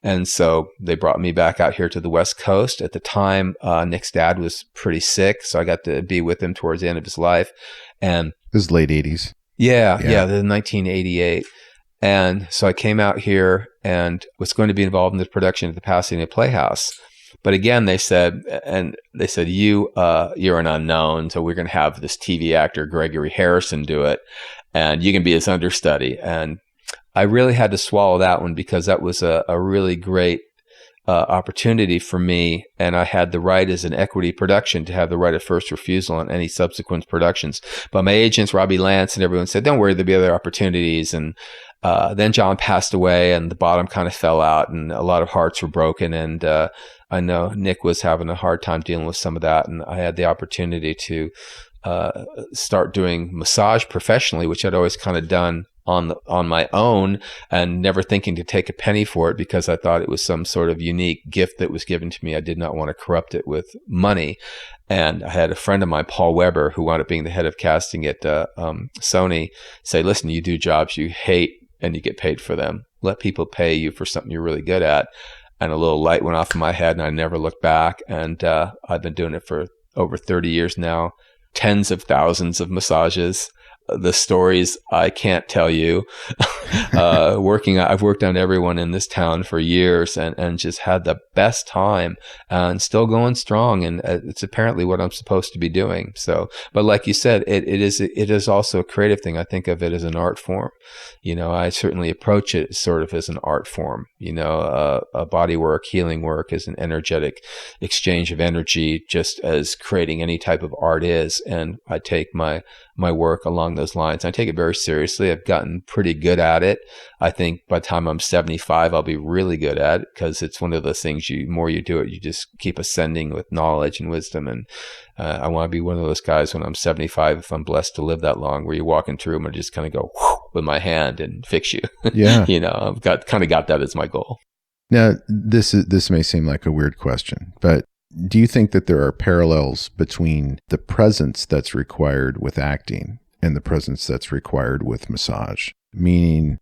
And so they brought me back out here to the West Coast. At the time, Nick's dad was pretty sick, so I got to be with him towards the end of his life. And this is late 80s. Yeah, the 1988. And so I came out here and was going to be involved in the production at the Pasadena Playhouse. But again, they said, you're an unknown, so we're going to have this TV actor, Gregory Harrison, do it, and you can be his understudy. And I really had to swallow that one because that was a really great opportunity for me. And I had the right as an equity production to have the right of first refusal on any subsequent productions. But my agents, Robbie Lance and everyone said, don't worry, there'll be other opportunities. And then John passed away and the bottom kind of fell out and a lot of hearts were broken. And I know Nick was having a hard time dealing with some of that. And I had the opportunity to start doing massage professionally, which I'd always kind of done on my own and never thinking to take a penny for it because I thought it was some sort of unique gift that was given to me. I did not want to corrupt it with money. And I had a friend of mine, Paul Weber, who wound up being the head of casting at Sony, say, listen, you do jobs you hate and you get paid for them. Let people pay you for something you're really good at. And a little light went off in my head and I never looked back. And I've been doing it for over 30 years now, tens of thousands of massages. The stories I can't tell you. I've worked on everyone in this town for years and just had the best time and still going strong. And it's apparently what I'm supposed to be doing. So, but like you said, it is also a creative thing. I think of it as an art form. I certainly approach it sort of as an art form. A body work, healing work is an energetic exchange of energy, just as creating any type of art is. And I take my work along those lines. I take it very seriously. I've gotten pretty good at it. I think by the time I'm 75, I'll be really good at it because it's one of those things, more you do it, you just keep ascending with knowledge and wisdom. And I want to be one of those guys when I'm 75, if I'm blessed to live that long, where you walk into a room and just kind of go with my hand and fix you. Yeah. I've got that as my goal. Now, this may seem like a weird question, but do you think that there are parallels between the presence that's required with acting and the presence that's required with massage? Meaning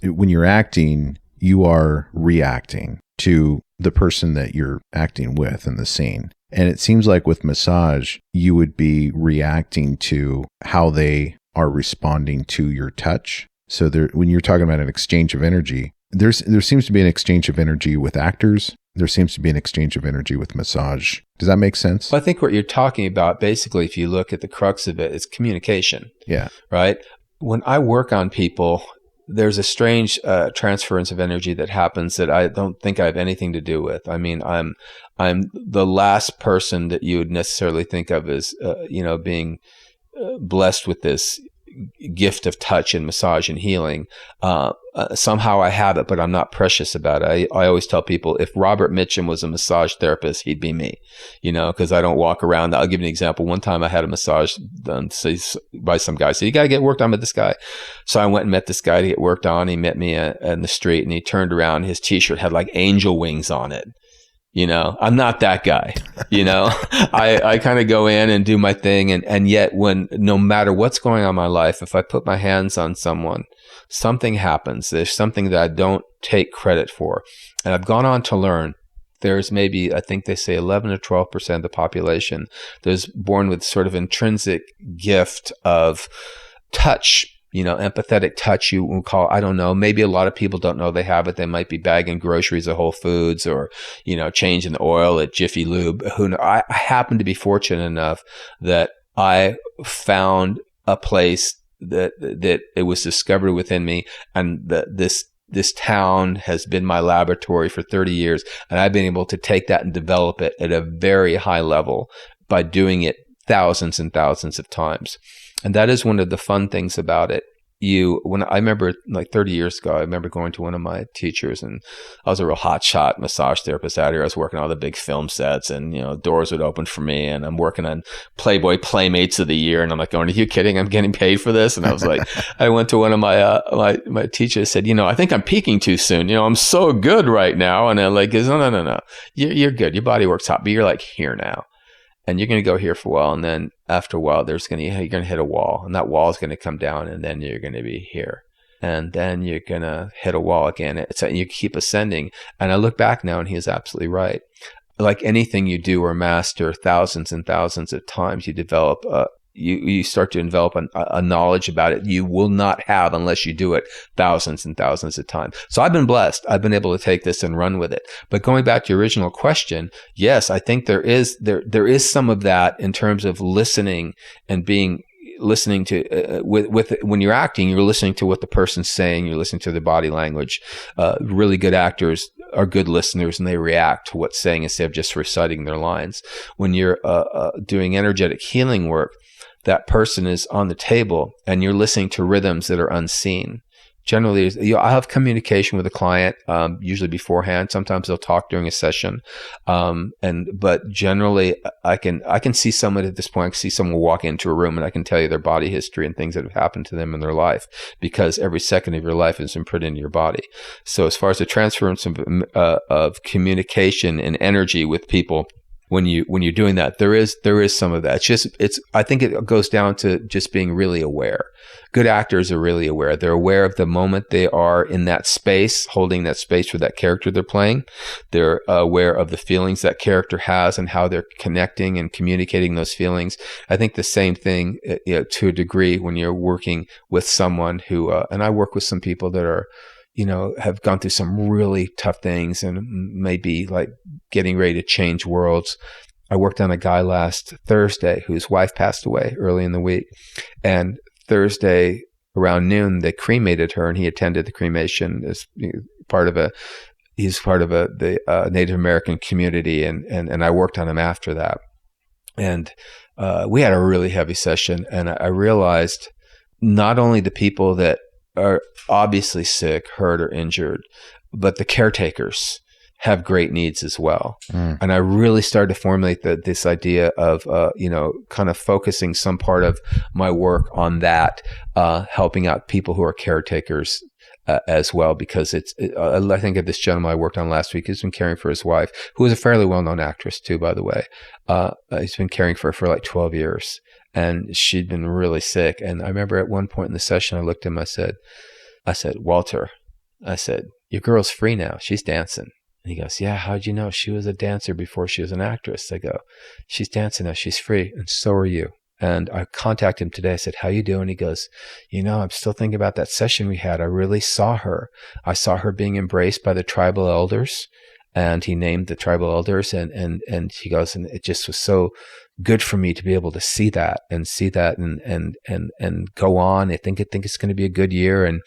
when you're acting, you are reacting to the person that you're acting with in the scene. And it seems like with massage, you would be reacting to how they are responding to your touch. So when you're talking about an exchange of energy, there seems to be an exchange of energy with actors. There seems to be an exchange of energy with massage. Does that make sense? Well, I think what you're talking about, basically, if you look at the crux of it, is communication. Yeah. Right? When I work on people, there's a strange transference of energy that happens that I don't think I have anything to do with. I mean, I'm the last person that you would necessarily think of as, being blessed with this gift of touch and massage and healing. Somehow I have it, but I'm not precious about it. I always tell people, if Robert Mitchum was a massage therapist, he'd be me, because I don't walk around. I'll give you an example. One time I had a massage done by some guy. So you got to get worked on with this guy. So I went and met this guy to get worked on. He met me in the street and he turned around. His t-shirt had like angel wings on it. I'm not that guy, I kind of go in and do my thing. And yet no matter what's going on in my life, if I put my hands on someone, something happens. There's something that I don't take credit for. And I've gone on to learn there's maybe, I think they say 11 or 12% of the population that's born with sort of intrinsic gift of touch. Empathetic touch, you will call, I don't know. Maybe a lot of people don't know they have it. They might be bagging groceries at Whole Foods or, changing the oil at Jiffy Lube. Who knows? I happen to be fortunate enough that I found a place that it was discovered within me, and this this town has been my laboratory for 30 years, and I've been able to take that and develop it at a very high level by doing it thousands and thousands of times. And that is one of the fun things about it. When I remember like 30 years ago, I remember going to one of my teachers, and I was a real hotshot massage therapist out here. I was working on all the big film sets, and doors would open for me, and I'm working on Playboy Playmates of the Year, and I'm like going, "Are you kidding? I'm getting paid for this?" And I was like, I went to one of my teachers, said, I think I'm peaking too soon. I'm so good right now, and I'm like, no, you're good. Your body works hot, but you're like here now. And you're going to go here for a while, and then after a while, you're going to hit a wall, and that wall is going to come down, and then you're going to be here, and then you're going to hit a wall again. You keep ascending. And I look back now, and he is absolutely right. Like anything you do or master thousands and thousands of times, you develop you start to develop a knowledge about it you will not have unless you do it thousands and thousands of times. So I've been blessed. I've been able to take this and run with it. But going back to your original question, yes, I think there is some of that in terms of listening and listening to with when you're acting, you're listening to what the person's saying, you're listening to their body language. Really good actors are good listeners, and they react to what's saying instead of just reciting their lines. When you're doing energetic healing work, that person is on the table and you're listening to rhythms that are unseen. Generally, I have communication with a client, usually beforehand. Sometimes they'll talk during a session. But generally I can see someone at this point. I can see someone walk into a room and I can tell you their body history and things that have happened to them in their life, because every second of your life is imprinted into your body. So as far as the transference of communication and energy with people, when you're doing that, there is some of that. I think it goes down to just being really aware. Good actors are really aware. They're aware of the moment they are in that space, holding that space for that character they're playing. They're aware of the feelings that character has and how they're connecting and communicating those feelings. I think the same thing, to a degree, when you're working with someone who, and I work with some people that are, have gone through some really tough things and maybe like getting ready to change worlds. I worked on a guy last Thursday whose wife passed away early in the week. And Thursday around noon, they cremated her, and he attended the cremation as part of the Native American community. And I worked on him after that. And we had a really heavy session. And I realized not only the people that are obviously sick, hurt, or injured, but the caretakers have great needs as well. And I really started to formulate this idea of, kind of focusing some part of my work on that, helping out people who are caretakers as well, because I think of this gentleman I worked on last week who's been caring for his wife, who is a fairly well-known actress too, by the way. He's been caring for her for like 12 years. And she'd been really sick. And I remember at one point in the session, I looked at him, I said, Walter, your girl's free now. She's dancing. And he goes, yeah, how'd you know? She was a dancer before she was an actress. I go, she's dancing now. She's free. And so are you. And I contacted him today. I said, how you doing? He goes, I'm still thinking about that session we had. I really saw her. I saw her being embraced by the tribal elders. And he named the tribal elders. And he goes, and it just was so good for me to be able to see that and go on. I think it's going to be a good year. And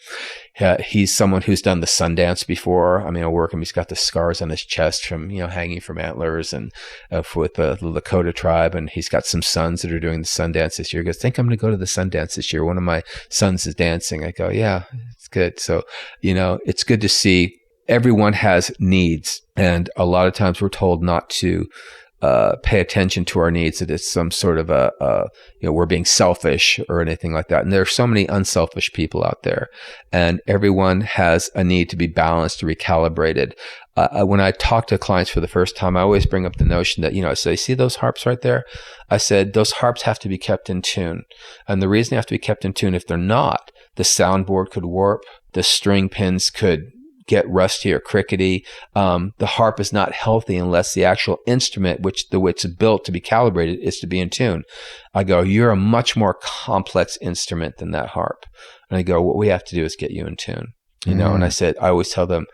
he's someone who's done the Sundance before. I mean, I work him. He's got the scars on his chest from, hanging from antlers and with the Lakota tribe. And he's got some sons that are doing the Sundance this year. He goes, I think I'm going to go to the Sundance this year. One of my sons is dancing. I go, yeah, it's good. So, it's good to see everyone has needs. And a lot of times we're told not to pay attention to our needs, that it's some sort of we're being selfish or anything like that. And there are so many unselfish people out there, and everyone has a need to be balanced, recalibrated. When I talk to clients for the first time, I always bring up the notion that, I say, see those harps right there? I said, those harps have to be kept in tune. And the reason they have to be kept in tune, if they're not, the soundboard could warp, the string pins could get rusty or crickety. The harp is not healthy unless the actual instrument, the way it's built to be calibrated, is to be in tune. I go, you're a much more complex instrument than that harp. And I go, what we have to do is get you in tune. And I said, I always tell them,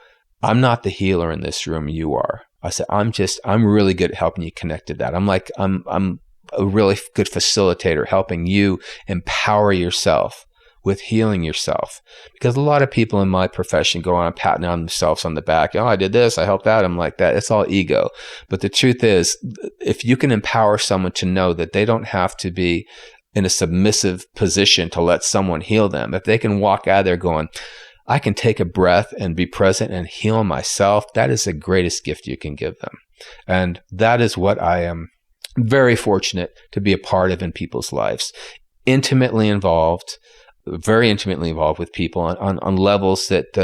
I'm not the healer in this room, you are. I said, I'm really good at helping you connect to that. I'm a really good facilitator, helping you empower yourself with healing yourself. Because a lot of people in my profession go on patting on themselves on the back. Oh, I did this, I helped out. I'm like that. It's all ego. But the truth is, if you can empower someone to know that they don't have to be in a submissive position to let someone heal them, if they can walk out of there going, I can take a breath and be present and heal myself, that is the greatest gift you can give them. And that is what I am very fortunate to be a part of in people's lives. Intimately involved, very intimately involved with people on levels that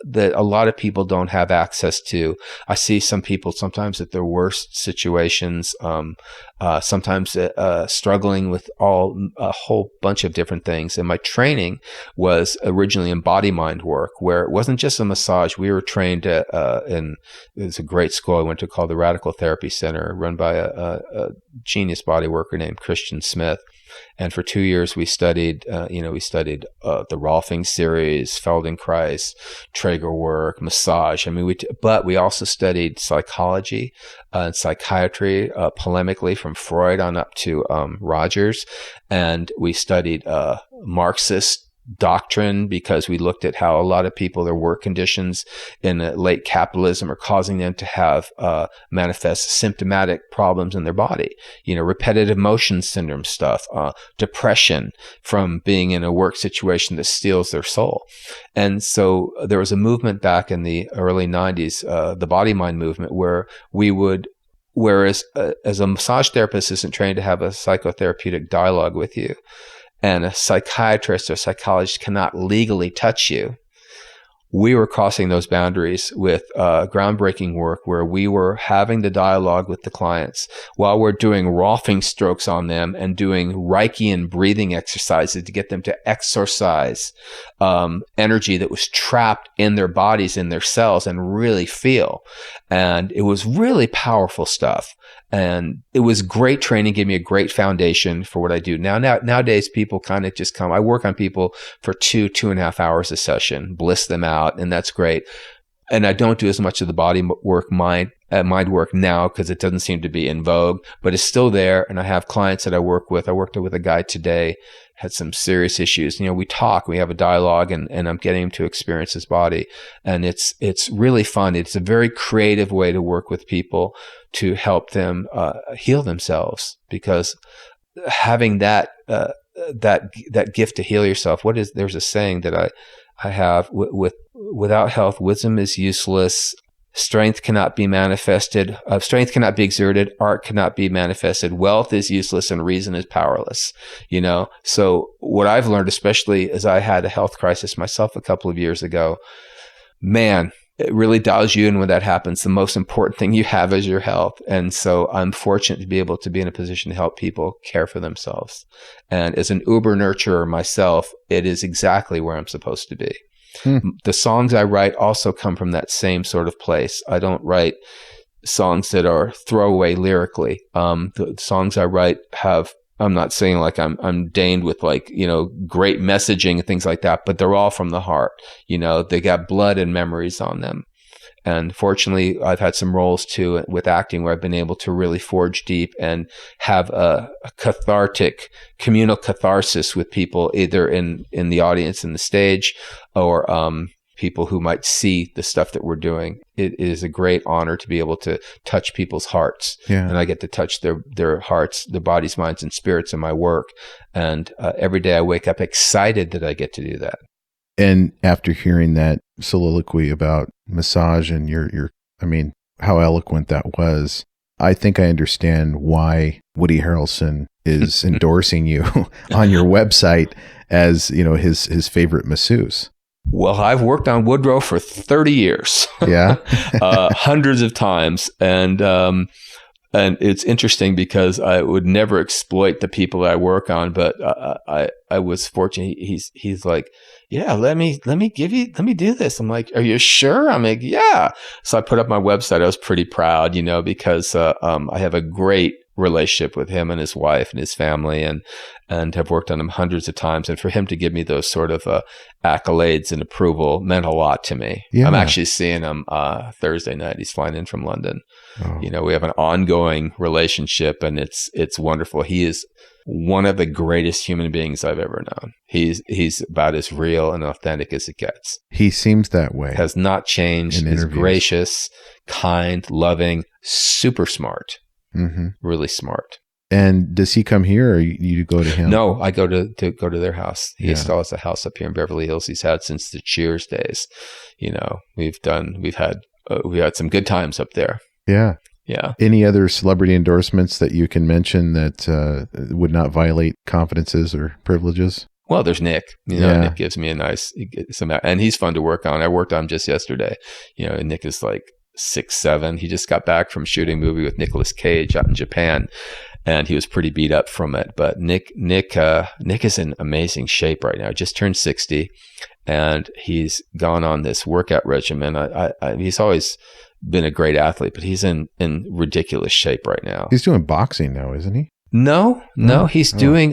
that a lot of people don't have access to. I see some people sometimes at their worst situations, sometimes struggling with a whole bunch of different things. And my training was originally in body mind work, where it wasn't just a massage. We were trained in, it was a great school I went to called the Radical Therapy Center, run by a genius body worker named Christian Smith. And for 2 years, we studied, the Rolfing series, Feldenkrais, Traeger work, massage. I mean, but we also studied psychology and psychiatry, polemically from Freud on up to Rogers. And we studied Marxist doctrine, because we looked at how a lot of people, their work conditions in late capitalism are causing them to have manifest symptomatic problems in their body, repetitive motion syndrome stuff, depression from being in a work situation that steals their soul. And so there was a movement back in the early 90s, the body mind movement, where we would, whereas as a massage therapist isn't trained to have a psychotherapeutic dialogue with you, and a psychiatrist or psychologist cannot legally touch you, we were crossing those boundaries with groundbreaking work where we were having the dialogue with the clients while we're doing Rolfing strokes on them and doing Reichian breathing exercises to get them to exorcise energy that was trapped in their bodies, in their cells, and really feel. And it was really powerful stuff. And it was great training, gave me a great foundation for what I do. Nowadays, people kind of just come. I work on people for 2.5 hours a session, bliss them out, and that's great. And I don't do as much of the body work, mind work now, because it doesn't seem to be in vogue, but it's still there. And I have clients that I work with. I worked with a guy today, had some serious issues. We talk, we have a dialogue, and I'm getting him to experience his body. And it's really fun. It's a very creative way to work with people to help them heal themselves, because having that gift to heal yourself. There's a saying that I have without health, wisdom is useless. Strength cannot be manifested. Strength cannot be exerted. Art cannot be manifested. Wealth is useless, and reason is powerless. So what I've learned, especially as I had a health crisis myself a couple of years ago, man, it really dials you in when that happens. The most important thing you have is your health. And so I'm fortunate to be able to be in a position to help people care for themselves. And as an uber nurturer myself, it is exactly where I'm supposed to be. The songs I write also come from that same sort of place. I don't write songs that are throwaway lyrically. The songs I write I'm not saying like I'm deigned with great messaging and things like that, but they're all from the heart. They got blood and memories on them. And fortunately, I've had some roles too with acting where I've been able to really forge deep and have a cathartic, communal catharsis with people, either in the audience in the stage, or people who might see the stuff that we're doing. It is a great honor to be able to touch people's hearts. Yeah. And I get to touch their hearts, their bodies, minds, and spirits in my work. And every day I wake up excited that I get to do that. And after hearing that soliloquy about massage and how eloquent that was, I think I understand why Woody Harrelson is endorsing you on your website as, his favorite masseuse. Well, I've worked on Woodrow for 30 years. Yeah. Hundreds of times. And it's interesting because I would never exploit the people that I work on, but I was fortunate. He's like, yeah, let me do this. I'm like, are you sure? I'm like, yeah. So I put up my website. I was pretty proud, because I have a great relationship with him and his wife and his family, and have worked on him hundreds of times. And for him to give me those sort of accolades and approval meant a lot to me. Yeah. I'm actually seeing him Thursday night. He's flying in from London. Oh. We have an ongoing relationship, and it's wonderful. He is one of the greatest human beings I've ever known. He's about as real and authentic as it gets. He seems that way. Has not changed. He's gracious, kind, loving, super smart. Really smart. And does he come here, or you go to him? No, I go to their house. He still has a house up here in Beverly Hills. He's had since the Cheers days. You know, we've had some good times up there. Yeah. Yeah. Any other celebrity endorsements that you can mention that would not violate confidences or privileges? Well, there's Nick. You know, Nick gives me and he's fun to work on. I worked on him just yesterday. You know, and Nick is like 6'7". He just got back from shooting a movie with Nicolas Cage out in Japan, and he was pretty beat up from it. But Nick is in amazing shape right now. Just turned 60, and he's gone on this workout regimen. He's always been a great athlete, but he's in ridiculous shape right now. He's doing boxing now, isn't he? No, he's doing,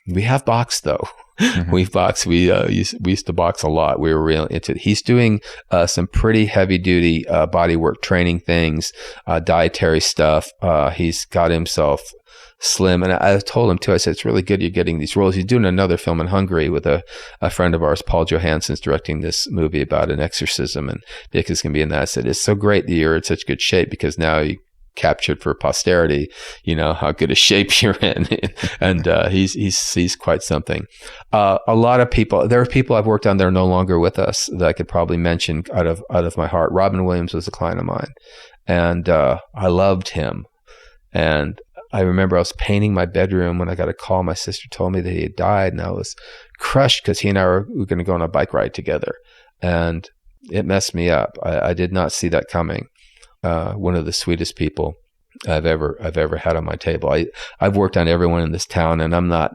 we have boxed though. We've boxed. We used to box a lot. We were really into it. He's doing some pretty heavy duty body work training things, dietary stuff. He's got himself slim. And I told him too, I said, it's really good you're getting these roles. He's doing another film in Hungary with a friend of ours, Paul Johansson's directing this movie about an exorcism, and Nick is going to be in that. I said, it's so great that you're in such good shape, because now you captured for posterity, you know, how good a shape you're in. And he's quite something. A lot of people, there are people I've worked on that are no longer with us that I could probably mention out of my heart. Robin Williams was a client of mine, and I loved him. And I remember I was painting my bedroom when I got a call. My sister told me that he had died, and I was crushed because he and I were going to go on a bike ride together, and it messed me up. I did not see that coming. One of the sweetest people I've ever had on my table. I've worked on everyone in this town, and I'm not,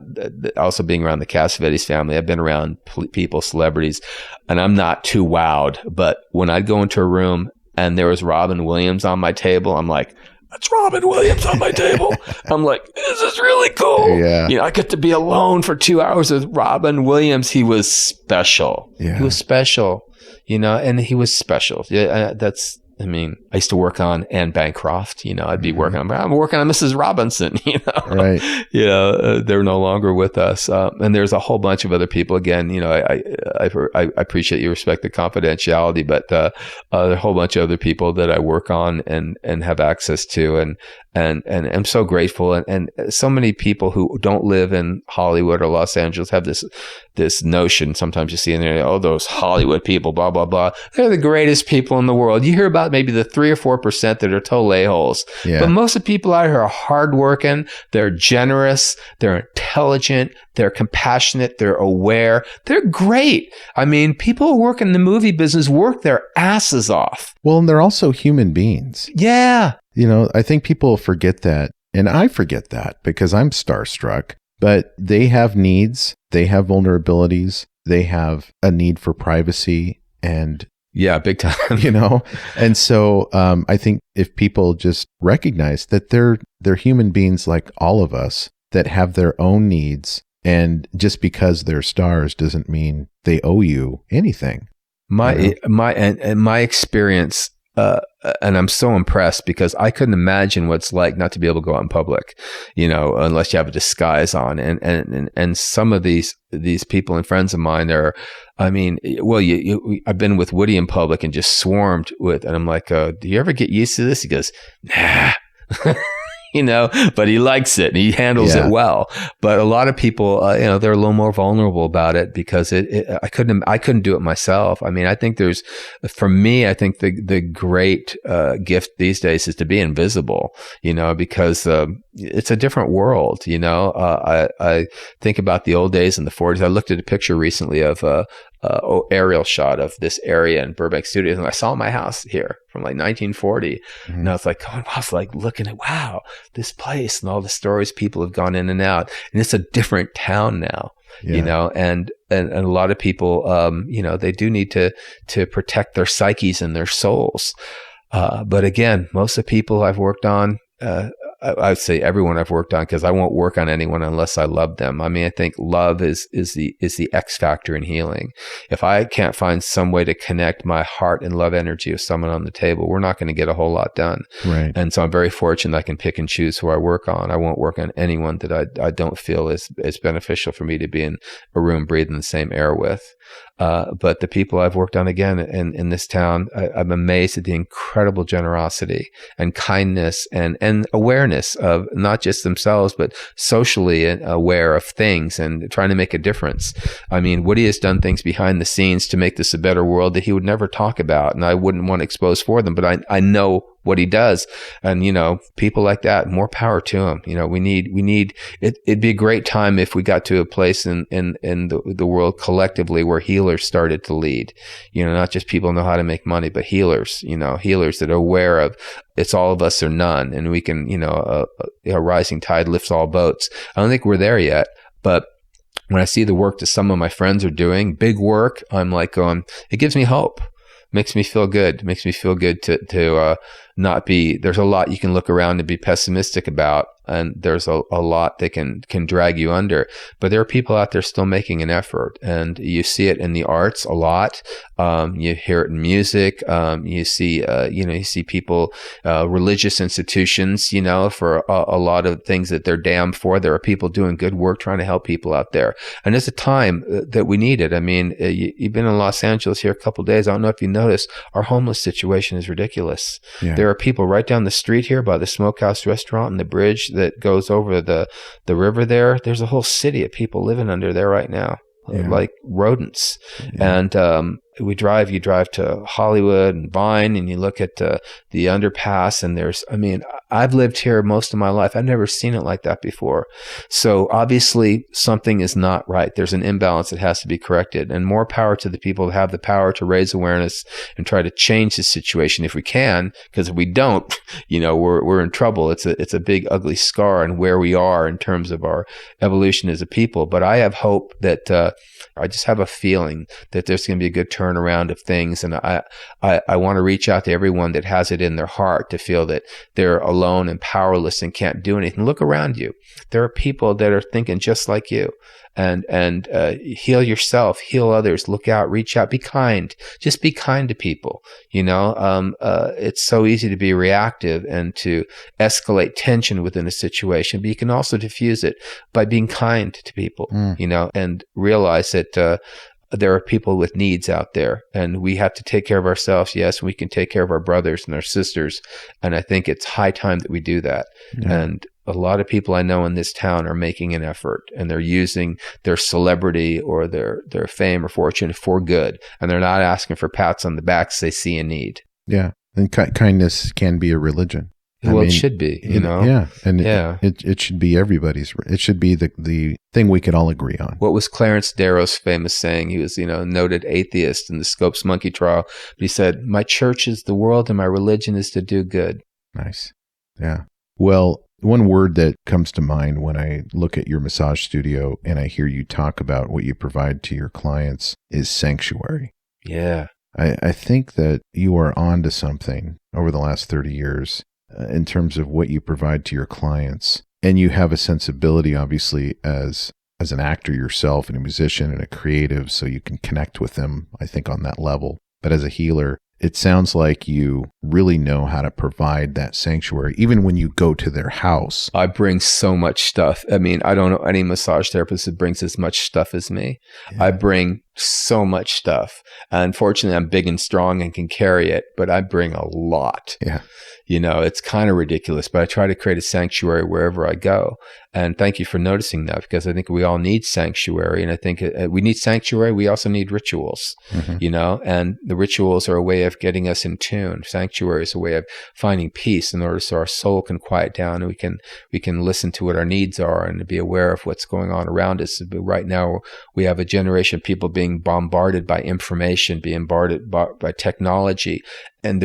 also being around the Cassavetes family, I've been around people, celebrities, and I'm not too wowed. But when I'd go into a room and there was Robin Williams on my table, I'm like, that's Robin Williams on my table. I'm like, this is really cool. Yeah. You know, I get to be alone for 2 hours with Robin Williams. He was special. Yeah. He was special, you know, and he was special. Yeah, I used to work on Anne Bancroft. You know, I'd be working on Mrs. Robinson. You know, right? You know, they're no longer with us, and there's a whole bunch of other people. Again, you know, I appreciate you respect the confidentiality, but there are a whole bunch of other people that I work on and have access to, and I'm so grateful. And so many people who don't live in Hollywood or Los Angeles have this notion. Sometimes you see in there, oh, those Hollywood people, blah blah blah. They're the greatest people in the world. You hear about maybe the 3 or 4% that are total a-holes. Yeah. But most of the people out here are hardworking, they're generous, they're intelligent, they're compassionate, they're aware, they're great. I mean, people who work in the movie business work their asses off. Well, and they're also human beings. Yeah. You know, I think people forget that, and I forget that because I'm starstruck, but they have needs, they have vulnerabilities, they have a need for privacy, and yeah, big time. You know, and so I think if people just recognize that they're human beings like all of us that have their own needs, and just because they're stars doesn't mean they owe you anything. My experience, and I'm so impressed because I couldn't imagine what it's like not to be able to go out in public, you know, unless you have a disguise on. And some of these people and friends of mine are, I mean, well, I've been with Woody in public and just swarmed with, and I'm like, do you ever get used to this? He goes, nah. You know, but he likes it and he handles it well. But a lot of people, you know, they're a little more vulnerable about it because I couldn't do it myself. I mean, I think for me, I think the great gift these days is to be invisible, you know, because it's a different world, you know. I think about the old days in the 40s. I looked at a picture recently of aerial shot of this area in Burbank Studios, and I saw my house here from like 1940, and I was like, I was like looking at, wow, this place and all the stories people have gone in and out, and it's a different town now, you know, and a lot of people, you know, they do need to protect their psyches and their souls, but again, most of the people I've worked on, I would say everyone I've worked on, because I won't work on anyone unless I love them. I mean, I think love is the X factor in healing. If I can't find some way to connect my heart and love energy with someone on the table, we're not going to get a whole lot done. Right. And so I'm very fortunate I can pick and choose who I work on. I won't work on anyone that I don't feel is beneficial for me to be in a room breathing the same air with. But the people I've worked on, again, in this town, I'm amazed at the incredible generosity and kindness and awareness of not just themselves, but socially aware of things and trying to make a difference. I mean, Woody has done things behind the scenes to make this a better world that he would never talk about, and I wouldn't want to expose for them, but I know what he does. And, people like that, more power to him. We need it. It'd be a great time if we got to a place in the world collectively where healers started to lead, not just people know how to make money, but healers that are aware of it's all of us or none. And we can, a rising tide lifts all boats. I don't think we're there yet, but when I see the work that some of my friends are doing, big work, I'm like going, it gives me hope. Makes me feel good. Makes me feel good to not be, there's a lot you can look around and be pessimistic about, and there's a lot that can drag you under. But there are people out there still making an effort, and you see it in the arts a lot. You hear it in music. You see people, religious institutions, for a lot of things that they're damned for. There are people doing good work trying to help people out there. And it's a time that we need it. I mean, you've been in Los Angeles here a couple of days. I don't know if you noticed, our homeless situation is ridiculous. Yeah. There are people right down the street here by the Smokehouse restaurant and the bridge that goes over the river there. There's a whole city of people living under there right now, like rodents. Yeah. And you drive to Hollywood and Vine, and you look at the underpass, and I've lived here most of my life. I've never seen it like that before. So obviously something is not right. There's an imbalance that has to be corrected, and more power to the people that have the power to raise awareness and try to change the situation if we can, because if we don't, we're in trouble. It's a big, ugly scar on where we are in terms of our evolution as a people. But I have hope that, I just have a feeling that there's going to be a good turnaround of things. And I want to reach out to everyone that has it in their heart to feel that they're alone and powerless and can't do anything. Look around you. There are people that are thinking just like you. And heal yourself, heal others, look out, reach out, be kind. Just be kind to people. It's so easy to be reactive and to escalate tension within a situation, but you can also diffuse it by being kind to people, and realize that there are people with needs out there, and we have to take care of ourselves. Yes, we can take care of our brothers and our sisters. And I think it's high time that we do that. Yeah. And a lot of people I know in this town are making an effort, and they're using their celebrity or their fame or fortune for good. And they're not asking for pats on the backs they see a need. Yeah. And kindness can be a religion. It should be, Yeah. And it should be everybody's. It should be the thing we could all agree on. What was Clarence Darrow's famous saying? He was, a noted atheist in the Scopes monkey trial. But he said, "My church is the world and my religion is to do good." Nice. Yeah. Well, one word that comes to mind when I look at your massage studio and I hear you talk about what you provide to your clients is sanctuary. Yeah. I think that you are on to something over the last 30 years in terms of what you provide to your clients. And you have a sensibility, obviously, as an actor yourself and a musician and a creative, so you can connect with them, I think, on that level. But as a healer, it sounds like you really know how to provide that sanctuary, even when you go to their house. I bring so much stuff. I mean, I don't know any massage therapist that brings as much stuff as me. Yeah. I bring so much stuff. Unfortunately, I'm big and strong and can carry it, but I bring a lot. Yeah. It's kind of ridiculous, but I try to create a sanctuary wherever I go. And thank you for noticing that, because I think we all need sanctuary. And I think we need sanctuary. We also need rituals, and the rituals are a way of getting us in tune. Sanctuary is a way of finding peace in order so our soul can quiet down and we can listen to what our needs are and be aware of what's going on around us. But right now we have a generation of people being bombarded by information, being bombarded by technology, and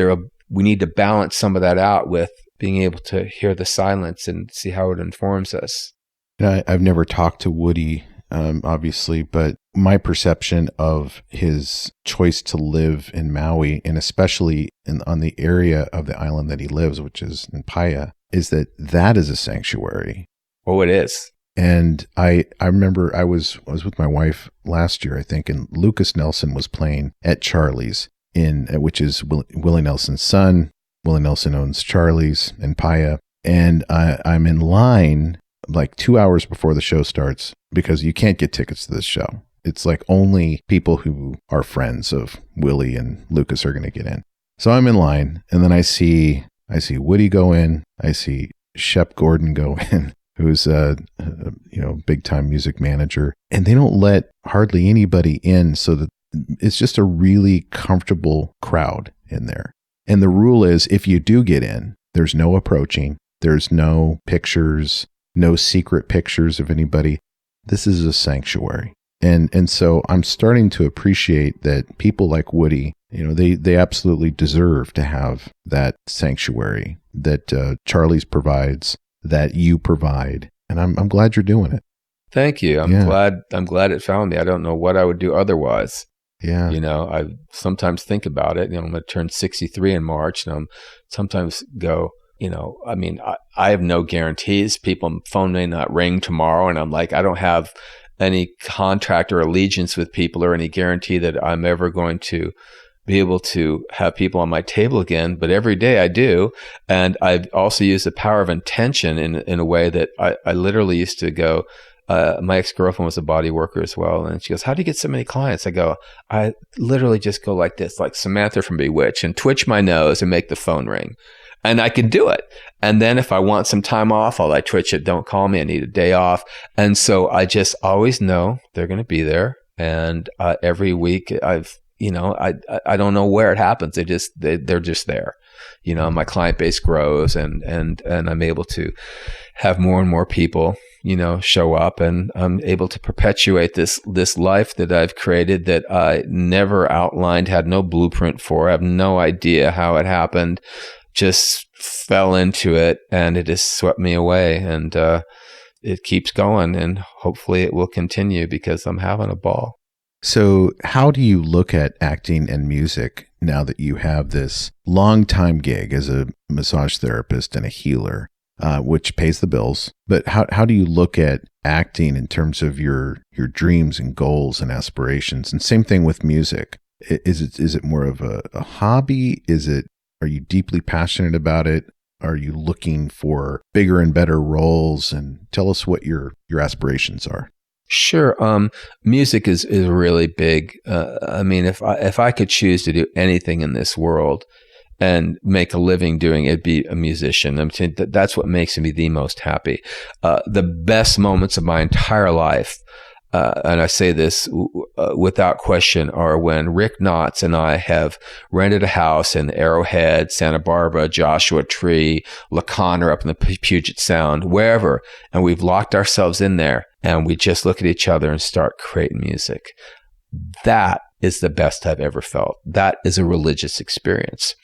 we need to balance some of that out with being able to hear the silence and see how it informs us. I've never talked to Woody, obviously, but my perception of his choice to live in Maui, and especially on the area of the island that he lives, which is in Paia, is that is a sanctuary. Oh, it is. And I remember I was with my wife last year, I think, and Lucas Nelson was playing at Charlie's, which is Willie Nelson's son. Willie Nelson owns Charlie's in Paya. And I'm in line like 2 hours before the show starts because you can't get tickets to this show. It's like only people who are friends of Willie and Lucas are going to get in. So I'm in line, and then I see Woody go in. I see Shep Gordon go in, who's a big time music manager, and they don't let hardly anybody in, so that it's just a really comfortable crowd in there. And the rule is, if you do get in, there's no approaching, there's no pictures, no secret pictures of anybody. This is a sanctuary. And so I'm starting to appreciate that people like Woody, they absolutely deserve to have that sanctuary that Charlie's provides, that you provide. And I'm glad you're doing it. Thank you. I'm glad it found me. I don't know what I would do otherwise. Yeah. I sometimes think about it. I'm going to turn 63 in March, and I'm sometimes go, I have no guarantees. People's phone may not ring tomorrow, and I'm like, I don't have any contract or allegiance with people or any guarantee that I'm ever going to be able to have people on my table again. But every day I do. And I've also used the power of intention in a way that I literally used to go, my ex-girlfriend was a body worker as well. And she goes, how do you get so many clients? I go, I literally just go like this, like Samantha from Bewitched, and twitch my nose and make the phone ring. And I can do it. And then if I want some time off, I'll twitch it. Don't call me. I need a day off. And so I just always know they're going to be there. And every week I don't know where it happens. They're just there. My client base grows, and I'm able to have more and more people, show up, and I'm able to perpetuate this life that I've created that I never outlined, had no blueprint for. I have no idea how it happened. Just fell into it, and it has swept me away, and it keeps going, and hopefully it will continue because I'm having a ball. So how do you look at acting and music now that you have this long time gig as a massage therapist and a healer, which pays the bills? But how do you look at acting in terms of your dreams and goals and aspirations? And same thing with music. Is it more of a hobby? Are you deeply passionate about it? Are you looking for bigger and better roles? And tell us what your aspirations are. Sure. Music is really big. If I could choose to do anything in this world and make a living doing it, it'd be a musician. That's what makes me the most happy. The best moments of my entire life, and I say this without question, are when Rick Knotts and I have rented a house in Arrowhead, Santa Barbara, Joshua Tree, La Conner up in the Puget Sound, wherever, and we've locked ourselves in there, and we just look at each other and start creating music. That is the best I've ever felt. That is a religious experience.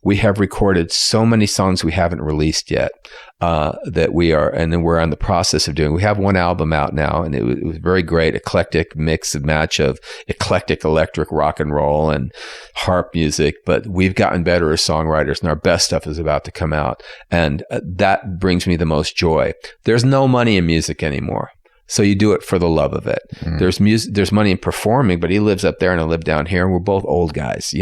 We have recorded so many songs we haven't released yet and then we're in the process of doing. We have one album out now, and it was very great, eclectic mix and match of eclectic electric rock and roll and harp music. But we've gotten better as songwriters, and our best stuff is about to come out, and that brings me the most joy. There's no money in music anymore. So you do it for the love of it. Mm. There's money in performing, but he lives up there and I live down here, and we're both old guys.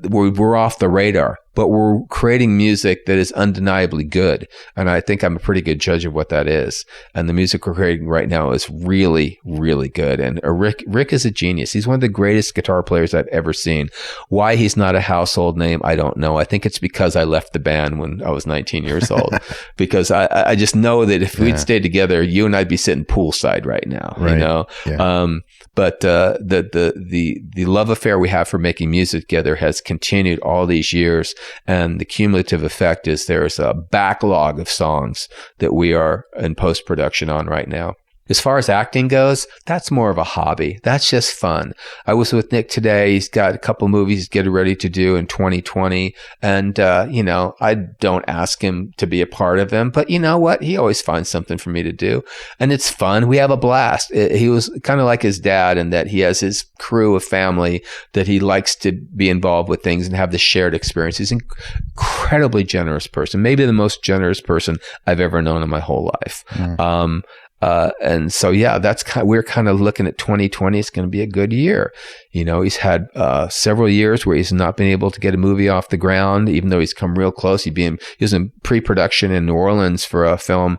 We're off the radar, but we're creating music that is undeniably good. And I think I'm a pretty good judge of what that is. And the music we're creating right now is really, really good. And Rick is a genius. He's one of the greatest guitar players I've ever seen. Why he's not a household name, I don't know. I think it's because I left the band when I was 19 years old. Because I just know that if we'd stayed together, you and I'd be sitting poolside right now. Right. Yeah. But the love affair we have for making music together has continued all these years, and the cumulative effect is there's a backlog of songs that we are in post-production on right now. As far as acting goes, that's more of a hobby. That's just fun. I was with Nick today. He's got a couple movies he's getting ready to do in 2020. And, I don't ask him to be a part of them, but you know what? He always finds something for me to do. And it's fun. We have a blast. He was kind of like his dad in that he has his crew of family that he likes to be involved with things and have the shared experience. He's an incredibly generous person, maybe the most generous person I've ever known in my whole life. And so, we're kind of looking at 2020. It's going to be a good year. He's had several years where he's not been able to get a movie off the ground, even though he's come real close. He was in pre-production in New Orleans for a film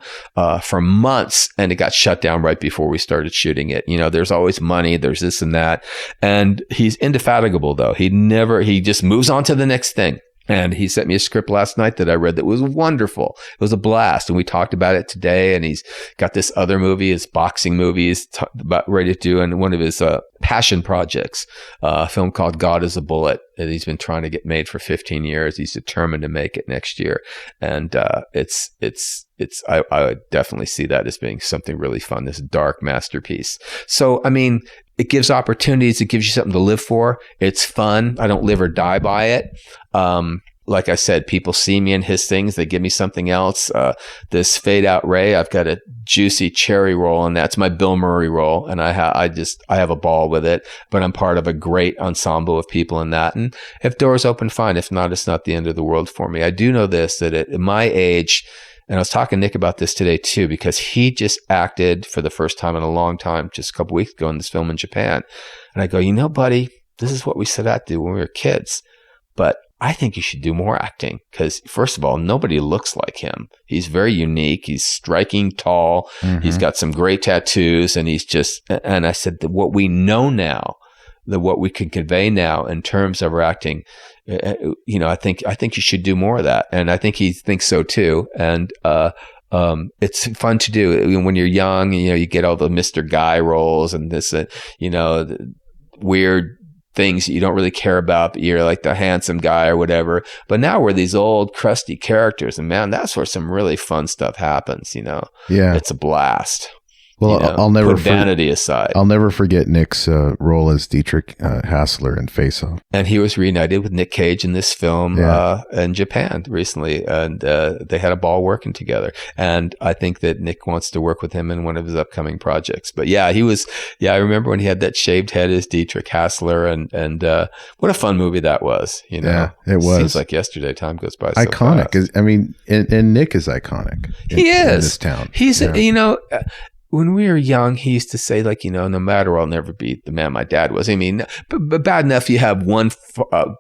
for months, and it got shut down right before we started shooting it. There's always money, there's this and that. And he's indefatigable, though. He just moves on to the next thing. And he sent me a script last night that I read that was wonderful. It was a blast. And we talked about it today. And he's got this other movie, his boxing movie, he's about ready to do, and one of his passion projects, a film called God is a Bullet that he's been trying to get made for 15 years. He's determined to make it next year. And I would definitely see that as being something really fun, this dark masterpiece. So, it gives opportunities. It gives you something to live for. It's fun. I don't live or die by it. Like I said, people see me in his things. They give me something else. This Fade Out Ray, I've got a juicy cherry roll, and that's my Bill Murray role. And I have a ball with it, but I'm part of a great ensemble of people in that. And if doors open, fine. If not, it's not the end of the world for me. I do know this, that at my age, and I was talking to Nick about this today too, because he just acted for the first time in a long time, just a couple weeks ago in this film in Japan. And I go, buddy, this is what we set out to do when we were kids. But I think you should do more acting because, first of all, nobody looks like him. He's very unique. He's striking, tall. Mm-hmm. He's got some great tattoos, and and I said that what we know now, that what we can convey now in terms of our acting, I think you should do more of that. And I think he thinks so too. And, it's fun to do when you're young, you get all the Mr. Guy roles and this, the weird things you don't really care about, but you're like the handsome guy or whatever. But now we're these old crusty characters, and man, that's where some really fun stuff happens. Yeah, it's a blast. Well, I'll never put vanity aside. I'll never forget Nick's role as Dietrich Hassler in Face Off. And he was reunited with Nick Cage in this film in Japan recently, and they had a ball working together. And I think that Nick wants to work with him in one of his upcoming projects. But I remember when he had that shaved head as Dietrich Hassler, and what a fun movie that was. Yeah, it was. Seems like yesterday. Time goes by. Iconic. So fast. And Nick is iconic. He is in this town. He's when we were young, he used to say, no matter, I'll never be the man my dad was. But bad enough you have one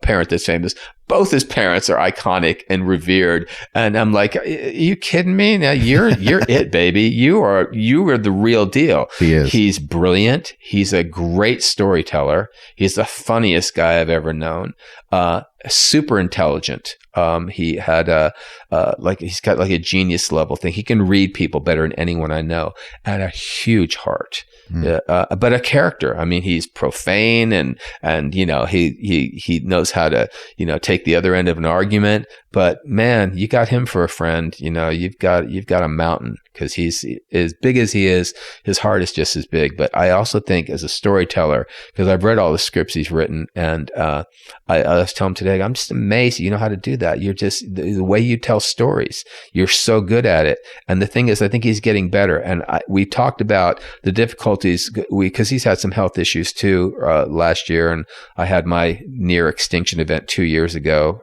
parent that's famous. Both his parents are iconic and revered. And I'm like, are you kidding me? Now you're it, baby. You are the real deal. He is. He's brilliant. He's a great storyteller. He's the funniest guy I've ever known. Super intelligent. He had he's got like a genius level thing. He can read people better than anyone I know, and a huge heart. But a character. He's profane and he knows how to take the other end of an argument. But man, you got him for a friend. You've got a mountain, because he's as big as he is. His heart is just as big. But I also think as a storyteller, because I've read all the scripts he's written, and I was telling him today, I'm just amazed you know how to do that. You're just the way you tell stories. You're so good at it. And the thing is, I think he's getting better. And we talked about the difficulties because he's had some health issues too last year, and I had my near extinction event 2 years ago,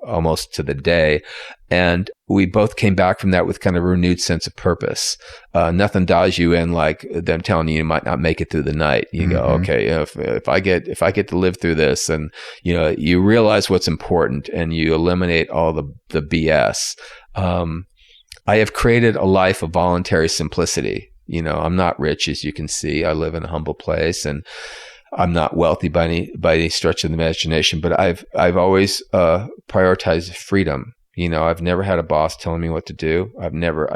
almost to the day. And we both came back from that with kind of a renewed sense of purpose. Nothing dials you in like them telling you might not make it through the night. You go, okay, if I get to live through this, and you realize what's important, and you eliminate all the BS. I have created a life of voluntary simplicity. I'm not rich, as you can see. I live in a humble place, and I'm not wealthy by any stretch of the imagination. But I've always prioritized freedom. I've never had a boss telling me what to do. I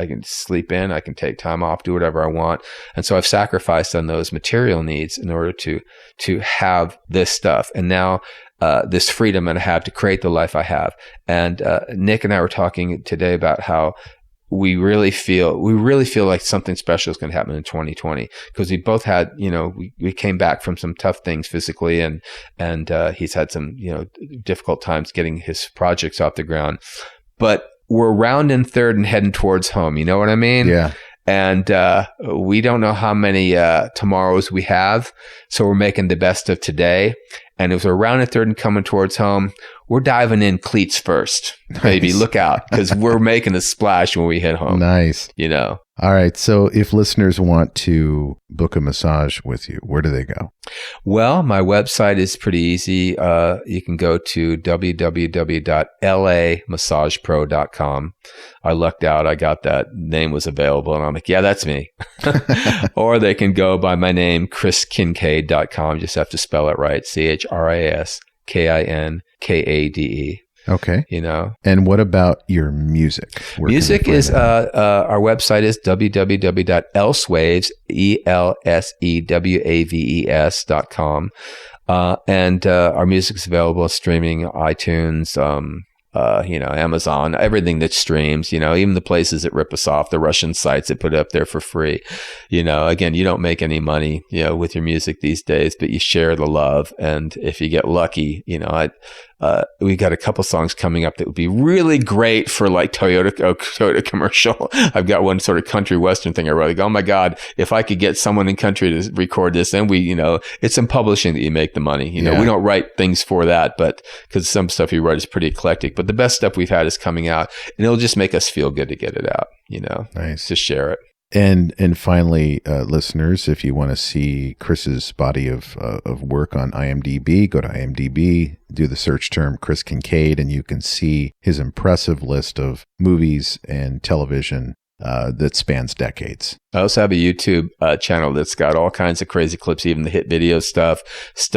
can sleep in, I can take time off, do whatever I want. And so I've sacrificed on those material needs in order to have this stuff. And now, this freedom that I have to create the life I have. And Nick and I were talking today about how we really feel like something special is going to happen in 2020, because we both had, we came back from some tough things physically, and he's had some, difficult times getting his projects off the ground, but we're rounding third and heading towards home. You know what I mean? Yeah. And we don't know how many tomorrows we have, so we're making the best of today. And as we're rounding third and coming towards home, we're diving in cleats first. Nice. Baby, look out, because we're making a splash when we hit home. Nice. All right. So if listeners want to book a massage with you, where do they go? Well, my website is pretty easy. You can go to www.lamassagepro.com. I lucked out. I got that name was available, and I'm like, yeah, that's me. Or they can go by my name, chriskinkade.com. Just have to spell it right. CHRISKINKADE. Okay. And what about your music? Music is, our website is www.elsewaves, ELSEWAVES.com. And our music is available streaming, iTunes, Amazon, everything that streams, even the places that rip us off, the Russian sites that put it up there for free. Again, you don't make any money, with your music these days, but you share the love. And if you get lucky, we got a couple songs coming up that would be really great for like Toyota commercial. I've got one sort of country western thing I wrote. Like, oh my God, if I could get someone in country to record this, then it's in publishing that you make the money. We don't write things for that, but because some stuff you write is pretty eclectic, but the best stuff we've had is coming out, and it'll just make us feel good to get it out, Nice. To share it. And finally, listeners, if you want to see Chris's body of work on IMDb, go to IMDb, do the search term Chris Kinkade, and you can see his impressive list of movies and television that spans decades. I also have a YouTube channel that's got all kinds of crazy clips, even the hit video stuff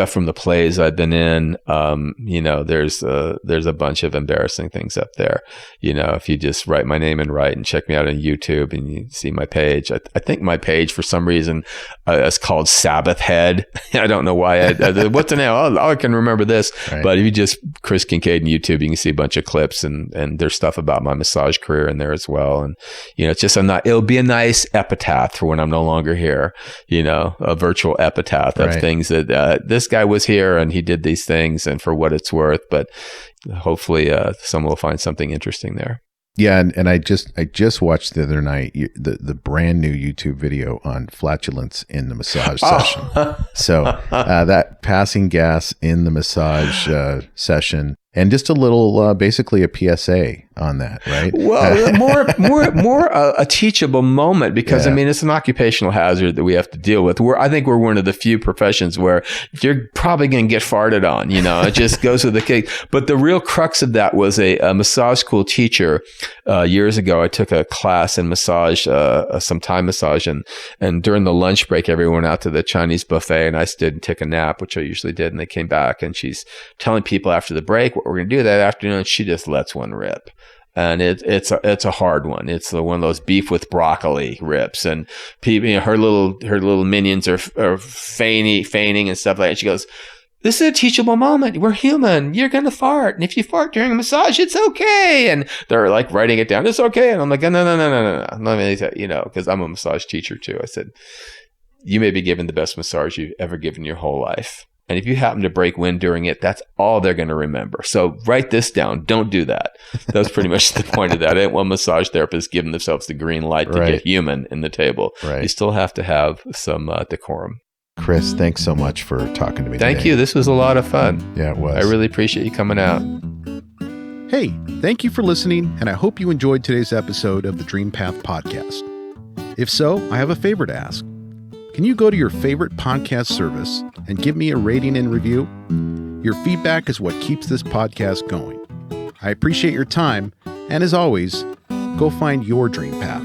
from the plays I've been in. There's a bunch of embarrassing things up there. If you just write my name and check me out on YouTube, and you see my page. I think my page for some reason is called Sabbath Head. I don't know why. What's the name? I can remember this. Right. But if you just Chris Kinkade on YouTube, you can see a bunch of clips, and there's stuff about my massage career in there as well. And it's just it'll be a nice epitaph for when I'm no longer here, a virtual epitaph of things that this guy was here and he did these things, and for what it's worth. But hopefully someone will find something interesting there. Yeah, and I just watched the other night the brand new YouTube video on flatulence in the massage session. So that passing gas in the massage session. And just a little, basically a PSA on that, right? Well, more a teachable moment, because it's an occupational hazard that we have to deal with. I think we're one of the few professions where you're probably going to get farted on. It just goes with the cake. But the real crux of that was a massage school teacher. Years ago, I took a class in massage, some Thai massage, and during the lunch break, everyone went out to the Chinese buffet, and I stood and took a nap, which I usually did. And they came back, and she's telling people after the break what we're going to do that afternoon, and she just lets one rip. And it's a hard one. It's one of those beef with broccoli rips, and people, her little minions are feigning and stuff like that. She goes, "This is a teachable moment. We're human. You're going to fart. And if you fart during a massage, it's okay." And they're like writing it down. It's okay. And I'm like, no. Let me tell you, because I'm a massage teacher too. I said, you may be given the best massage you've ever given your whole life. And if you happen to break wind during it, that's all they're going to remember. So write this down. Don't do that. That was pretty much the point of that. I didn't want massage therapists giving themselves the green light to get human in the table. Right. You still have to have some decorum. Chris, thanks so much for talking to me today. Thank you. This was a lot of fun. Yeah, it was. I really appreciate you coming out. Hey, thank you for listening, and I hope you enjoyed today's episode of the Dream Path podcast. If so, I have a favor to ask. Can you go to your favorite podcast service and give me a rating and review? Your feedback is what keeps this podcast going. I appreciate your time, and as always, go find your dream path.